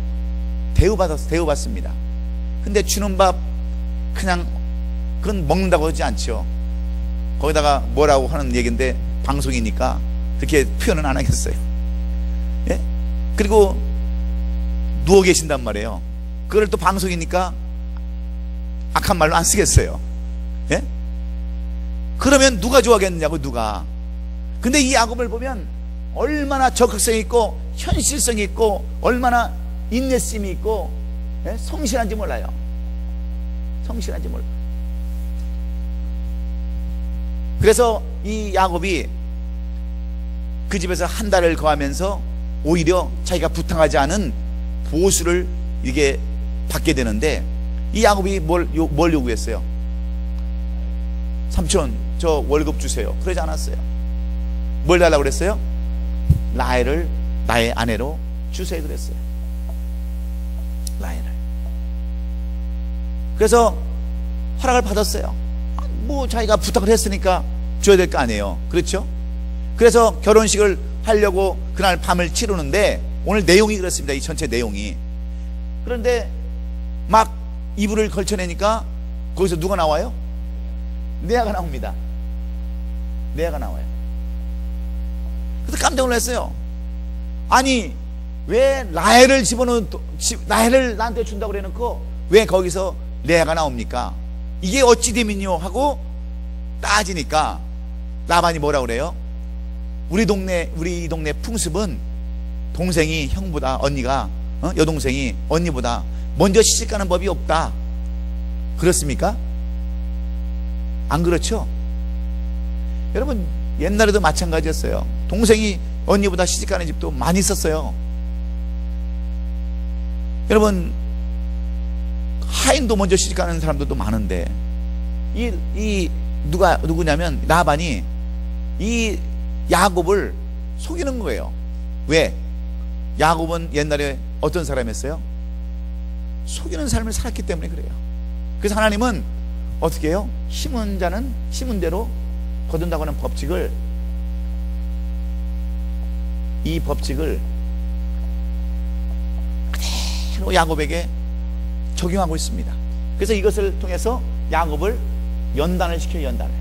대우받습니다. 근데 주는 밥 그냥 그건 먹는다고 하지 않죠. 거기다가 뭐라고 하는 얘기인데 방송이니까 그렇게 표현은 안 하겠어요. 그리고 누워 계신단 말이에요. 그걸 또 방송이니까 악한 말로 안 쓰겠어요. 그러면 누가 좋아하겠느냐고, 누가. 근데 이 야곱을 보면 얼마나 적극성이 있고 현실성이 있고 얼마나 인내심이 있고 성실한지 몰라요. 성실한지 몰라요. 그래서 이 야곱이 그 집에서 한 달을 거하면서 오히려 자기가 부탁하지 않은 보수를 이게 받게 되는데, 이 야곱이 뭘 요구했어요? 삼촌, 저 월급 주세요. 그러지 않았어요. 뭘 달라고 그랬어요? 라헬을 나의 아내로 주세요 그랬어요. 라헬을. 그래서 허락을 받았어요. 뭐 자기가 부탁을 했으니까 줘야 될 거 아니에요. 그렇죠? 그래서 결혼식을 하려고 그날 밤을 치르는데, 오늘 내용이 그렇습니다. 이 전체 내용이. 그런데 막 이불을 걸쳐내니까 거기서 누가 나와요? 레아가 나옵니다. 레아가 나와요. 그래서 깜짝 놀랐어요. 아니, 왜 라헬을 라헬을 나한테 준다고 그래놓고 왜 거기서 레아가 나옵니까? 이게 어찌 되면요 하고 따지니까 라반이 뭐라고 그래요? 우리 이 동네 풍습은 동생이 형보다, 언니가 여동생이 언니보다 먼저 시집가는 법이 없다. 그렇습니까? 안 그렇죠? 여러분 옛날에도 마찬가지였어요. 동생이 언니보다 시집가는 집도 많이 있었어요. 여러분 하인도 먼저 시집가는 사람들도 많은데 누구냐면 라반이 이 야곱을 속이는 거예요. 왜? 야곱은 옛날에 어떤 사람이었어요? 속이는 삶을 살았기 때문에 그래요. 그래서 하나님은 어떻게 해요? 심은 자는 심은 대로 거둔다고 하는 법칙을, 이 법칙을 그대로 야곱에게 적용하고 있습니다. 그래서 이것을 통해서 야곱을 연단을 시켜요. 연단을.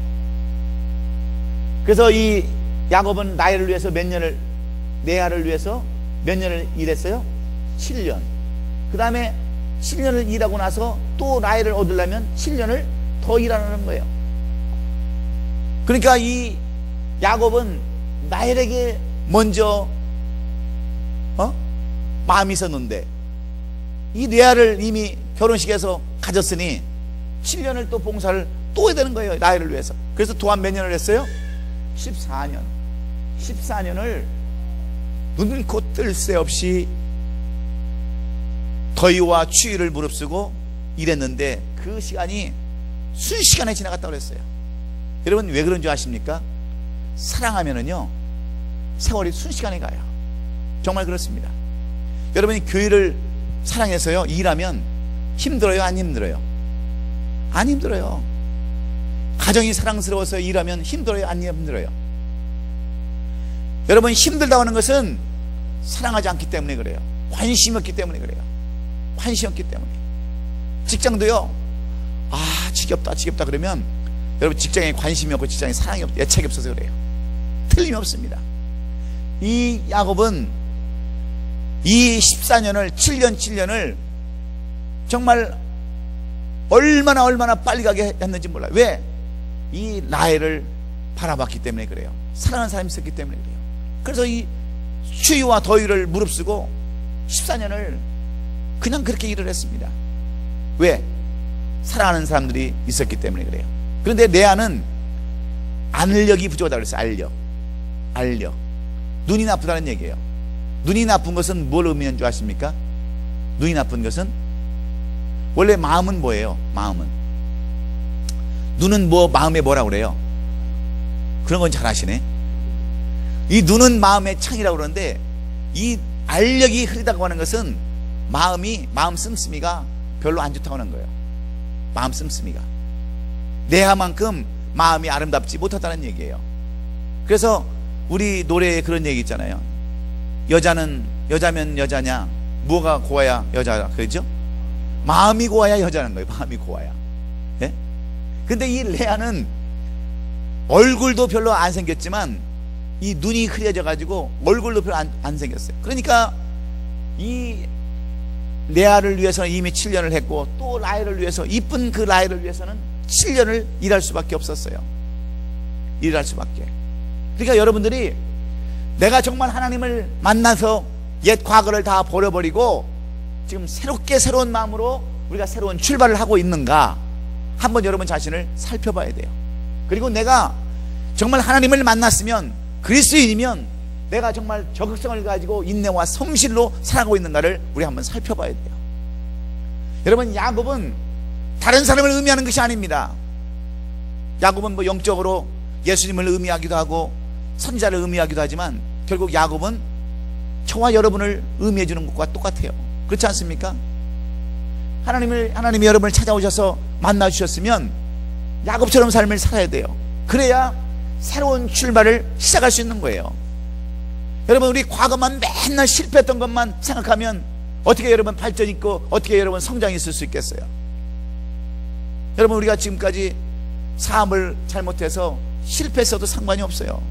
그래서 이 야곱은 라헬을 위해서 레아를 위해서 몇 년을 일했어요? 7년. 그 다음에 7년을 일하고 나서 또 라헬을 얻으려면 7년을 더 일하는 거예요. 그러니까 이 야곱은 라헬에게 먼저 마음이 있었는데 이 레아를 이미 결혼식에서 가졌으니 7년을 또 봉사를 또 해야 되는 거예요. 라헬을 위해서. 그래서 또한 몇 년을 했어요? 14년. 14년을 눈코 뜰 새 없이 더위와 추위를 무릅쓰고 일했는데 그 시간이 순식간에 지나갔다고 그랬어요. 여러분 왜 그런 줄 아십니까? 사랑하면은요 세월이 순식간에 가요. 정말 그렇습니다. 여러분이 교회를 사랑해서요 일하면 힘들어요? 안 힘들어요? 안 힘들어요. 가정이 사랑스러워서 일하면 힘들어요? 안 힘들어요? 여러분 힘들다고 하는 것은 사랑하지 않기 때문에 그래요. 관심이 없기 때문에 그래요. 관심이 없기 때문에. 직장도요 지겹다 그러면 여러분 직장에 관심이 없고 직장에 사랑이 없고 애착이 없어서 그래요. 틀림없습니다. 이 야곱은 이 14년을 7년을 정말 얼마나 빨리 가게 했는지 몰라요. 왜? 이 라헬을 바라봤기 때문에 그래요. 사랑하는 사람이 있었기 때문에 그래요. 그래서 이 추위와 더위를 무릅쓰고 14년을 그냥 그렇게 일을 했습니다. 왜? 사랑하는 사람들이 있었기 때문에 그래요. 그런데 레아는 안력이 부족하다고 그랬어요. 안력. 눈이 나쁘다는 얘기예요. 눈이 나쁜 것은 뭘 의미하는 줄 아십니까? 눈이 나쁜 것은 원래 마음은 뭐예요? 눈은 마음에 뭐라고 그래요? 그런 건 잘 아시네. 이 눈은 마음의 창이라고 그러는데 이 알력이 흐리다고 하는 것은 마음 씀씀이가 별로 안 좋다고 하는 거예요. 마음 씀씀이가 레아만큼 마음이 아름답지 못하다는 얘기예요. 그래서 우리 노래에 그런 얘기 있잖아요. 여자면 여자냐, 뭐가 고와야 여자야, 그렇죠? 마음이 고와야 여자는 거예요. 마음이 고와야. 예? 근데 이 레아는 얼굴도 별로 안 생겼지만 이 눈이 흐려져 가지고 얼굴도 별로 안 생겼어요. 그러니까 이 레아를 위해서는 이미 7년을 했고 또 라헬을 위해서, 이쁜 그 라헬을 위해서는 7년을 일할 수밖에 없었어요. 일할 수밖에. 그러니까 여러분들이 내가 정말 하나님을 만나서 옛 과거를 다 버려버리고 지금 새로운 마음으로 우리가 새로운 출발을 하고 있는가 한번 여러분 자신을 살펴봐야 돼요. 그리고 내가 정말 하나님을 만났으면, 그리스도인이면 내가 정말 적극성을 가지고 인내와 성실로 살아가고 있는가를 우리 한번 살펴봐야 돼요. 여러분 야곱은 다른 사람을 의미하는 것이 아닙니다. 야곱은 영적으로 예수님을 의미하기도 하고 선지자를 의미하기도 하지만 결국 야곱은 저와 여러분을 의미해 주는 것과 똑같아요. 그렇지 않습니까? 하나님이 여러분을 찾아오셔서 만나 주셨으면 야곱처럼 삶을 살아야 돼요. 그래야 새로운 출발을 시작할 수 있는 거예요. 여러분 우리 과거만 맨날 실패했던 것만 생각하면 어떻게 여러분 발전 있고 어떻게 여러분 성장이 있을 수 있겠어요? 여러분 우리가 지금까지 사업을 잘못해서 실패했어도 상관이 없어요.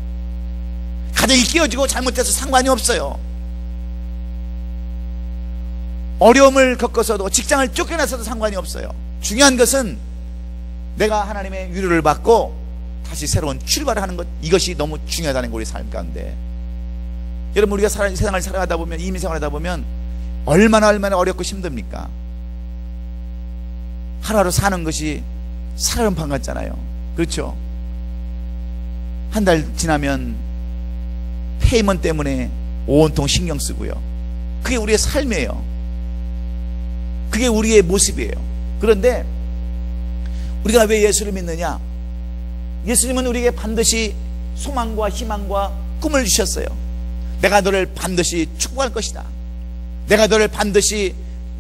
가정이 끼어지고 잘못해서 상관이 없어요. 어려움을 겪어서도 직장을 쫓겨나서도 상관이 없어요. 중요한 것은 내가 하나님의 위로를 받고 다시 새로운 출발을 하는 것, 이것이 너무 중요하다는 거 우리 삶 가운데. 여러분 우리가 세상을 살아가다 보면, 이민생활하다 보면 얼마나 어렵고 힘듭니까? 하루하루 사는 것이 살얼음판 같잖아요. 그렇죠? 한 달 지나면 페이먼트 때문에 온통 신경 쓰고요. 그게 우리의 삶이에요. 그게 우리의 모습이에요. 그런데 우리가 왜 예수를 믿느냐? 예수님은 우리에게 반드시 소망과 희망과 꿈을 주셨어요. 내가 너를 반드시 축복할 것이다. 내가 너를 반드시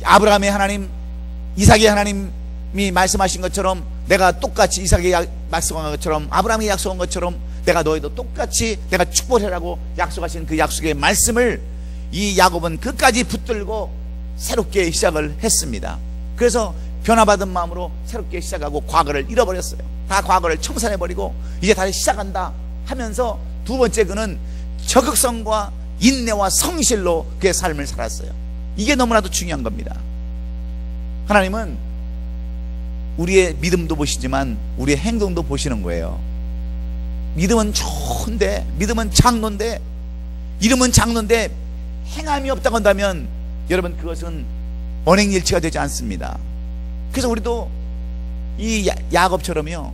아브라함의 하나님, 이삭의 하나님이 말씀하신 것처럼, 내가 똑같이 이삭이 약속한 것처럼, 아브라함이 약속한 것처럼 내가 너희도 똑같이 내가 축복해라고 약속하신 그 약속의 말씀을 이 야곱은 끝까지 붙들고 새롭게 시작을 했습니다. 그래서 변화받은 마음으로 새롭게 시작하고 과거를 잃어버렸어요. 다 과거를 청산해버리고 이제 다시 시작한다 하면서 두 번째 그는 적극성과 인내와 성실로 그의 삶을 살았어요. 이게 너무나도 중요한 겁니다. 하나님은 우리의 믿음도 보시지만 우리의 행동도 보시는 거예요. 믿음은 좋은데, 믿음은 장로인데, 이름은 장로인데 행함이 없다고 한다면 여러분 그것은 언행일치가 되지 않습니다. 그래서 우리도 이 야곱처럼요,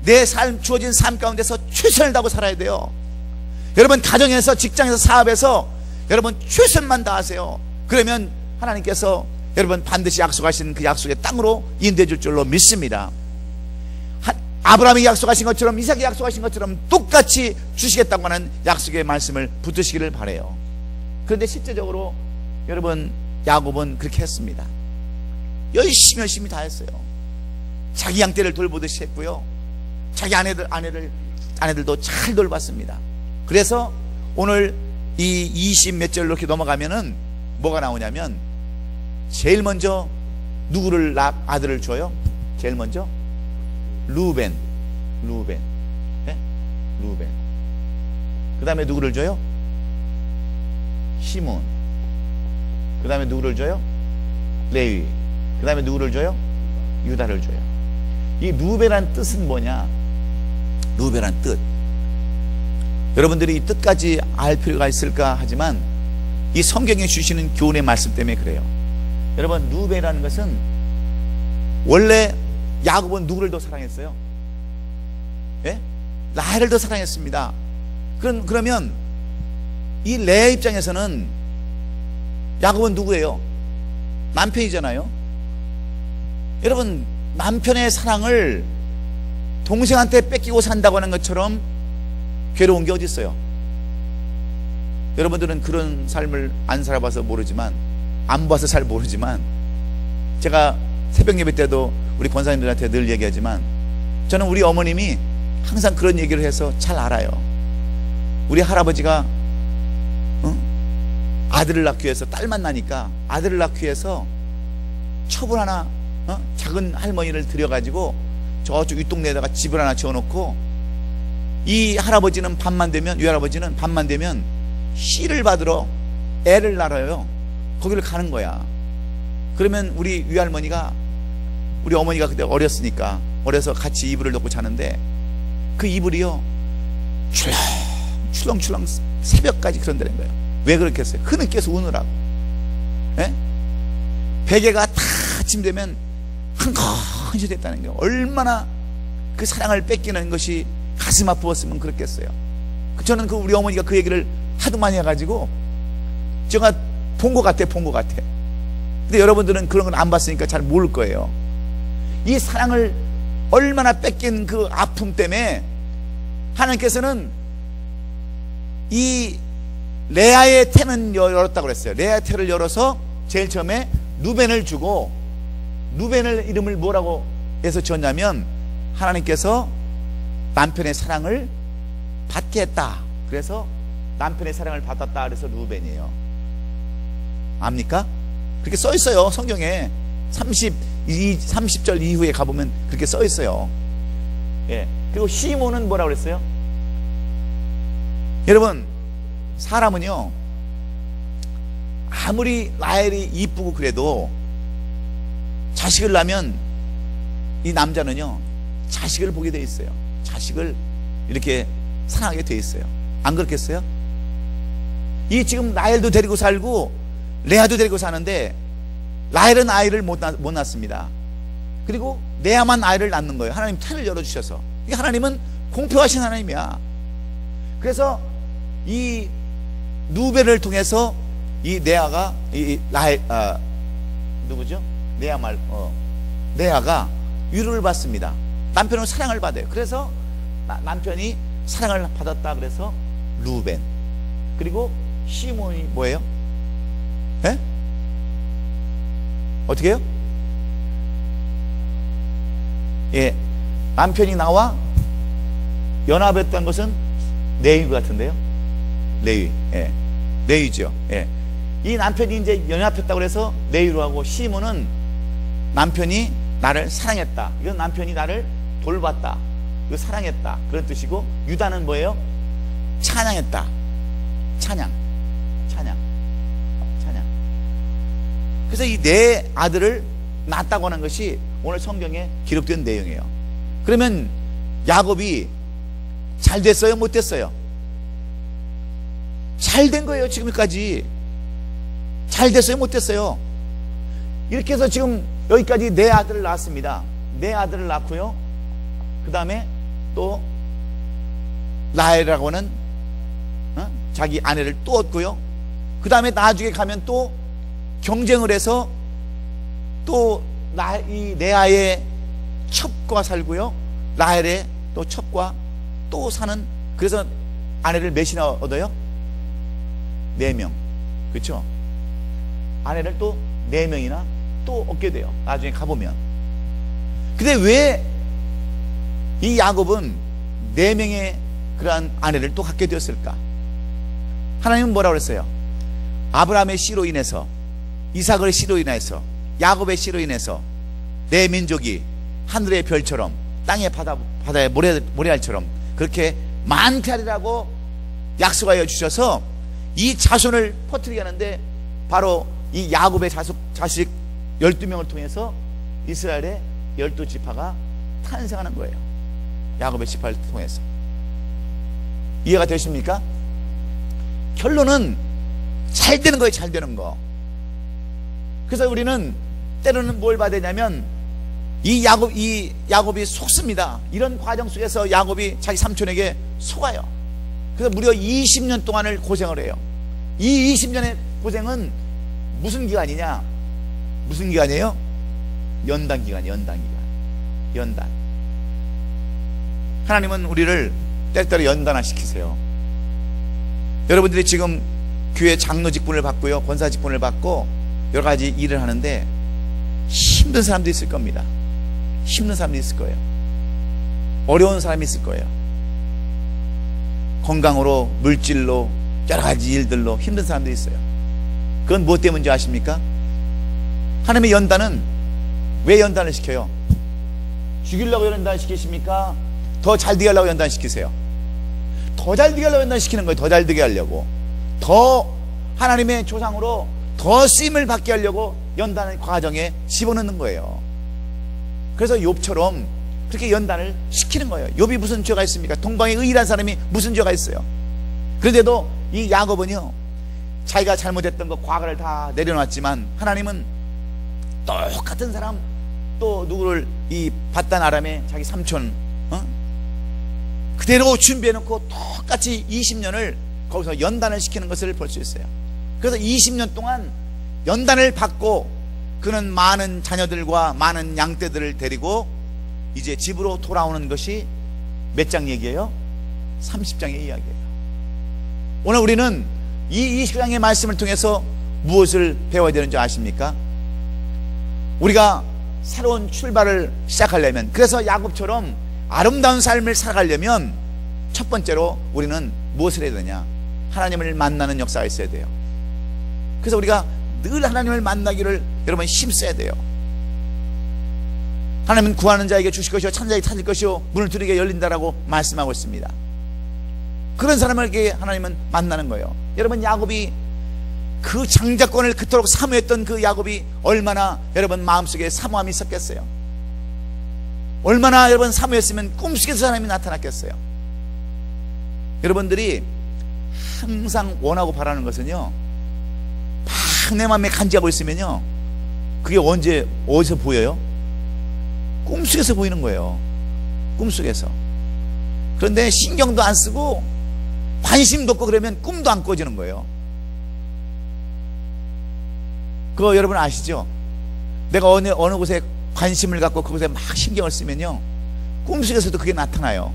내 삶, 주어진 삶 가운데서 최선을 다하고 살아야 돼요. 여러분 가정에서, 직장에서, 사업에서 여러분 최선만 다하세요. 그러면 하나님께서 여러분 반드시 약속하신 그 약속의 땅으로 인도해 줄 줄로 믿습니다. 아브라함이 약속하신 것처럼, 이삭이 약속하신 것처럼 똑같이 주시겠다고 하는 약속의 말씀을 붙드시기를 바라요. 그런데 실제적으로 여러분 야곱은 그렇게 했습니다. 열심히 다 했어요. 자기 양떼를 돌보듯이 했고요, 자기 아내들도 잘 돌봤습니다. 그래서 오늘 이 20 몇 절 이렇게 넘어가면은 뭐가 나오냐면, 제일 먼저 누구를 아들을 줘요? 제일 먼저 루벤. 네? 루벤. 그 다음에 누구를 줘요? 시몬. 그 다음에 누구를 줘요? 레위. 그 다음에 누구를 줘요? 유다를 줘요. 이 루벤이란 뜻은 뭐냐? 루벤이란 뜻, 여러분들이 이 뜻까지 알 필요가 있을까 하지만 이 성경에 주시는 교훈의 말씀 때문에 그래요. 여러분, 루벤이라는 것은 원래 야곱은 누구를 더 사랑했어요? 예? 라헬을 더 사랑했습니다. 그러면 이 레아 입장에서는 야곱은 누구예요? 남편이잖아요. 여러분, 남편의 사랑을 동생한테 뺏기고 산다고 하는 것처럼 괴로운 게 어디 있어요? 여러분들은 그런 삶을 안 살아봐서 모르지만, 안 봐서 잘 모르지만, 제가 새벽 예배 때도 우리 권사님들한테 늘 얘기하지만, 저는 우리 어머님이 항상 그런 얘기를 해서 잘 알아요. 우리 할아버지가 아들을 낳기 위해서, 딸만 나니까 아들을 낳기 위해서 첩을 하나, 작은 할머니를 들여가지고 저쪽 윗동네에다가 집을 하나 지어놓고, 이 할아버지는 밤만 되면, 외할아버지는 밤만 되면 씨를 받으러 애를 낳아요. 거기를 가는 거야. 그러면 우리 위할머니가, 우리 어머니가 그때 어렸으니까, 어려서 같이 이불을 덮고 자는데 그 이불이요, 출렁출렁 새벽까지 그런다는 거예요. 왜 그렇겠어요? 흐느껴서 우느라고. 예? 베개가 다 아침 되면 한건시 됐다는 거예요. 얼마나 그 사랑을 뺏기는 것이 가슴 아프었으면 그렇겠어요. 저는 우리 어머니가 그 얘기를 하도 많이 해가지고 제가 본 것 같아. 근데 여러분들은 그런 걸 안 봤으니까 잘 모를 거예요. 이 사랑을 얼마나 뺏긴 그 아픔 때문에 하나님께서는 이 레아의 태는 열었다고 그랬어요. 레아의 태를 열어서 제일 처음에 루벤을 주고, 루벤을 이름을 뭐라고 해서 지었냐면, 하나님께서 남편의 사랑을 받게 했다. 그래서 남편의 사랑을 받았다. 그래서 루벤이에요. 압니까? 그렇게 써 있어요. 성경에 30절 이후에 가보면 그렇게 써 있어요. 예. 그리고 시몬은 뭐라고 그랬어요? 여러분, 사람은요, 아무리 라헬이 이쁘고 그래도 자식을 낳으면 이 남자는요, 자식을 보게 돼 있어요. 자식을 이렇게 사랑하게 돼 있어요. 안 그렇겠어요? 이 지금 라헬도 데리고 살고 레아도 데리고 사는데, 라헬은 아이를 못 낳습니다. 그리고 레아만 아이를 낳는 거예요. 하나님 태를 열어주셔서. 하나님은 공평하신 하나님이야. 그래서 이 누벨을 통해서 이 레아가 누구죠? 레아가 위로를 받습니다. 남편은 사랑을 받아요. 그래서 남편이 사랑을 받았다 그래서 루벤. 그리고 시몬이 뭐예요? 예? 어떻게 해요? 예, 남편이 나와 연합했던 것은 레위 같은데요. 레위, 예, 레위죠. 예, 이 남편이 이제 연합했다고 해서 레위로 하고, 시몬은 남편이 나를 사랑했다. 이건 남편이 나를 돌봤다. 이거 사랑했다. 그런 뜻이고, 유다는 뭐예요? 찬양했다. 찬양. 그래서 이 네 아들을 낳았다고 하는 것이 오늘 성경에 기록된 내용이에요. 그러면 야곱이 잘 됐어요? 못 됐어요? 잘 된 거예요. 지금까지 잘 됐어요? 못 됐어요? 이렇게 해서 지금 여기까지 네 아들을 낳았습니다. 네 아들을 낳고요, 그 다음에 또 라헬이라고 하는 자기 아내를 또 얻고요, 그 다음에 나중에 가면 또 경쟁을 해서 또 이 레아의 첩과 살고요, 라헬의 또 첩과 또 사는, 그래서 아내를 몇이나 얻어요? 4명. 그렇죠? 아내를 또 4명이나 또 얻게 돼요, 나중에 가보면. 근데 왜 이 야곱은 4명의 그러한 아내를 또 갖게 되었을까? 하나님은 뭐라고 그랬어요? 아브라함의 씨로 인해서, 이삭의 씨로 인해서, 야곱의 씨로 인해서 내 민족이 하늘의 별처럼 땅의 바다의 모래알처럼 그렇게 많게 하리라고 약속하여 주셔서 이 자손을 퍼뜨리게 하는데, 바로 이 야곱의 자식 12명을 통해서 이스라엘의 12지파가 탄생하는 거예요. 야곱의 지파를 통해서. 이해가 되십니까? 결론은 잘 되는 거예요. 잘 되는 거. 그래서 우리는 때로는 뭘 봐야 되냐면, 이 야곱이 속습니다. 이런 과정 속에서 야곱이 자기 삼촌에게 속아요. 그래서 무려 20년 동안을 고생을 해요. 이 20년의 고생은 무슨 기간이냐? 무슨 기간이에요? 연단 기간. 하나님은 우리를 때때로 연단화 시키세요. 여러분들이 지금 교회 장로 직분을 받고요, 권사 직분을 받고 여러 가지 일을 하는데 힘든 사람도 있을 겁니다. 힘든 사람도 있을 거예요. 어려운 사람이 있을 거예요. 건강으로, 물질로, 여러 가지 일들로 힘든 사람들이 있어요. 그건 무엇 때문인지 아십니까? 하나님의 연단은 왜 연단을 시켜요? 죽이려고 연단을 시키십니까? 더 잘 되게 하려고 연단시키세요? 더 잘 되게 하려고 연단시키는 거예요. 더 잘 되게 하려고, 더 하나님의 조상으로 더 쓰임을 받게 하려고 연단의 과정에 집어넣는 거예요. 그래서 욥처럼 그렇게 연단을 시키는 거예요. 욥이 무슨 죄가 있습니까? 동방에 의인한 사람이 무슨 죄가 있어요? 그런데도 이 야곱은요, 자기가 잘못했던 것, 과거를 다 내려놨지만 하나님은 똑같은 사람, 또 누구를, 이 바단 아람의 자기 삼촌 그대로 준비해놓고 똑같이 20년을 거기서 연단을 시키는 것을 볼 수 있어요. 그래서 20년 동안 연단을 받고 그는 많은 자녀들과 많은 양떼들을 데리고 이제 집으로 돌아오는 것이 몇 장 얘기예요? 30장의 이야기예요. 오늘 우리는 이 20장의 말씀을 통해서 무엇을 배워야 되는지 아십니까? 우리가 새로운 출발을 시작하려면, 그래서 야곱처럼 아름다운 삶을 살아가려면 첫 번째로 우리는 무엇을 해야 되냐? 하나님을 만나는 역사가 있어야 돼요. 그래서 우리가 늘 하나님을 만나기를 여러분 힘써야 돼요. 하나님은 구하는 자에게 주실 것이요, 찾는 자에게 찾을 것이요, 문을 두드리게 열린다라고 말씀하고 있습니다. 그런 사람에게 하나님은 만나는 거예요. 여러분, 야곱이 그 장자권을 그토록 사모했던 그 야곱이 얼마나 여러분 마음속에 사모함이 있었겠어요? 얼마나 여러분 사모했으면 꿈속에서 하나님이 나타났겠어요? 여러분들이 항상 원하고 바라는 것은요, 막 내 마음에 간직하고 있으면요, 그게 어디서 보여요? 꿈속에서 보이는 거예요. 꿈속에서. 그런데 신경도 안 쓰고 관심도 없고 그러면 꿈도 안 꿔지는 거예요. 그거 여러분 아시죠? 내가 어느 곳에 관심을 갖고 그곳에 막 신경을 쓰면요, 꿈속에서도 그게 나타나요.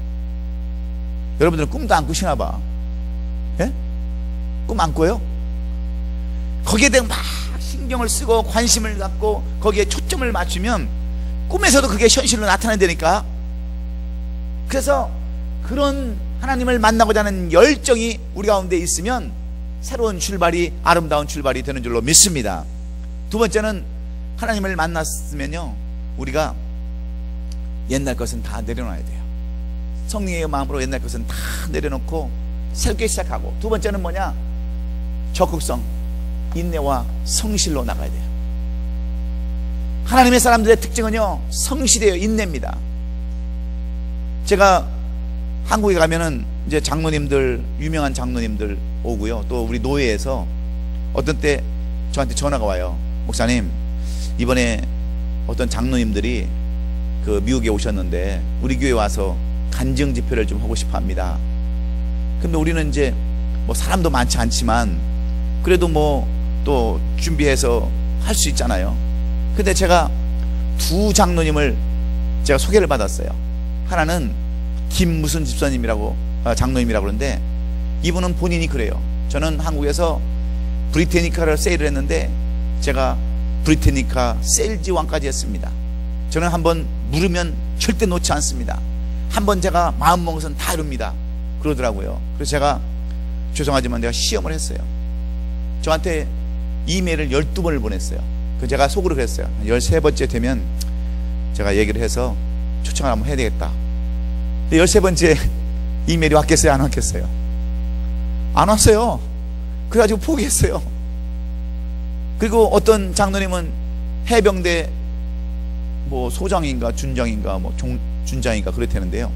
여러분들은 꿈도 안 꾸시나 봐. 예? 꿈 안 꿔요? 거기에 대해 막 신경을 쓰고 관심을 갖고 거기에 초점을 맞추면 꿈에서도 그게 현실로 나타난다니까. 그래서 그런 하나님을 만나고자 하는 열정이 우리 가운데 있으면 새로운 출발이, 아름다운 출발이 되는 줄로 믿습니다. 두 번째는, 하나님을 만났으면요, 우리가 옛날 것은 다 내려놔야 돼요. 성령의 마음으로 옛날 것은 다 내려놓고 새롭게 시작하고, 두 번째는 뭐냐? 적극성, 인내와 성실로 나가야 돼요. 하나님의 사람들의 특징은요, 성실해요. 인내입니다. 제가 한국에 가면은 이제 장로님들, 유명한 장로님들 오고요, 또 우리 노예에서 어떤 때 저한테 전화가 와요. 목사님, 이번에 어떤 장로님들이 그 미국에 오셨는데 우리 교회 와서 간증 집회를 좀 하고 싶어 합니다. 근데 우리는 이제 뭐 사람도 많지 않지만 그래도 뭐 또 준비해서 할 수 있잖아요. 근데 제가 두 장로님을 제가 소개를 받았어요. 하나는 김무순 집사님이라고, 장로님이라고 그러는데, 이분은 본인이 그래요. 저는 한국에서 브리테니카를 세일을 했는데 제가 브리테니카 세일즈 왕까지 했습니다. 저는 한번 물으면 절대 놓지 않습니다. 한번 제가 마음먹어서는 다 이룹니다. 그러더라고요. 그래서 제가 죄송하지만 내가 시험을 했어요. 저한테 이메일을 12번을 보냈어요. 그 제가 속으로 그랬어요. 13번째 되면 제가 얘기를 해서 초청을 한번 해야 되겠다. 근데 13번째 이메일이 왔겠어요? 안 왔겠어요? 안 왔어요. 그래가지고 포기했어요. 그리고 어떤 장로님은 해병대 뭐 소장인가 준장인가 뭐 준장인가 그랬다는데요,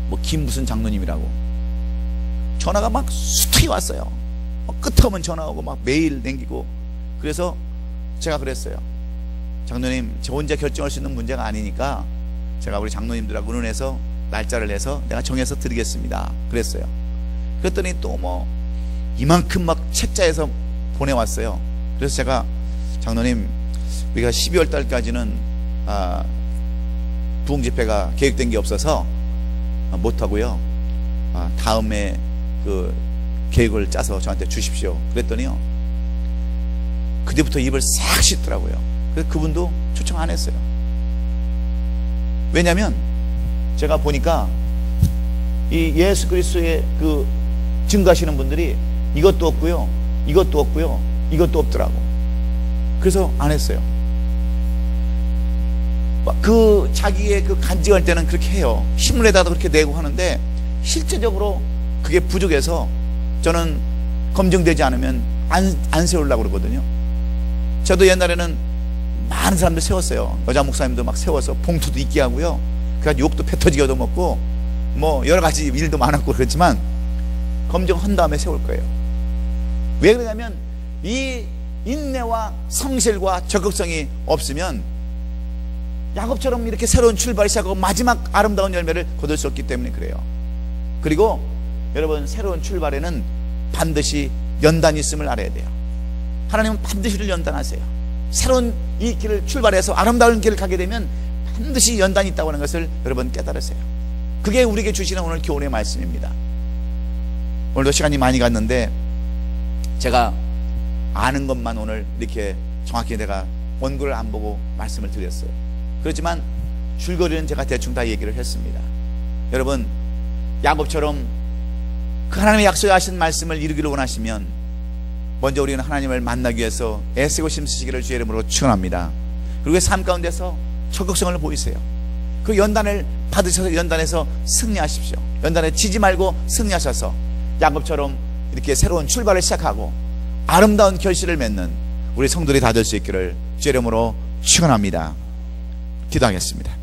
뭐 김무슨 장로님이라고 전화가 막 수투이 왔어요. 끝없는 전화 오고 막 메일 남기고. 그래서 제가 그랬어요. 장로님, 저 혼자 결정할 수 있는 문제가 아니니까 제가 우리 장로님들하고 의논해서 날짜를 내서 내가 정해서 드리겠습니다. 그랬어요. 그랬더니 또 뭐 이만큼 막 책자에서 보내왔어요. 그래서 제가, 장로님, 우리가 12월 달까지는 부흥 집회가 계획된 게 없어서 못하고요, 다음에 그 계획을 짜서 저한테 주십시오. 그랬더니요, 그때부터 입을 싹 씻더라고요. 그래서 그분도 초청 안 했어요. 왜냐면 제가 보니까 이 예수 그리스도의 그 증거하시는 분들이 이것도 없고요, 이것도 없고요, 이것도 없더라고. 그래서 안 했어요. 그 자기의 그 간증할 때는 그렇게 해요. 신문에다도 그렇게 내고 하는데 실제적으로 그게 부족해서 저는 검증되지 않으면 안 세우려고 그러거든요. 저도 옛날에는 많은 사람들 세웠어요. 여자 목사님도 막 세워서 봉투도 있게 하고요, 그래가지고 욕도 패 터지게 얻어먹고 뭐 여러 가지 일도 많았고 그렇지만 검증한 다음에 세울 거예요. 왜 그러냐면 이 인내와 성실과 적극성이 없으면 야곱처럼 이렇게 새로운 출발을 시작하고 마지막 아름다운 열매를 거둘 수 없기 때문에 그래요. 그리고 여러분, 새로운 출발에는 반드시 연단이 있음을 알아야 돼요. 하나님은 반드시 우리를 연단하세요. 새로운 이 길을 출발해서 아름다운 길을 가게 되면 반드시 연단이 있다고 하는 것을 여러분 깨달으세요. 그게 우리에게 주시는 오늘 교훈의 말씀입니다. 오늘도 시간이 많이 갔는데 제가 아는 것만 오늘 이렇게 정확히 내가 원고를 안 보고 말씀을 드렸어요. 그렇지만 줄거리는 제가 대충 다 얘기를 했습니다. 여러분, 야곱처럼 그 하나님의 약속하신 말씀을 이루기를 원하시면 먼저 우리는 하나님을 만나기 위해서 애쓰고 힘쓰시기를 주의 이름으로 축원합니다. 그리고 삶 가운데서 적극성을 보이세요. 그 연단을 받으셔서 연단에서 승리하십시오. 연단에 지지 말고 승리하셔서 야곱처럼 이렇게 새로운 출발을 시작하고 아름다운 결실을 맺는 우리 성도들이 다 될 수 있기를 주의 이름으로 축원합니다. 기도하겠습니다.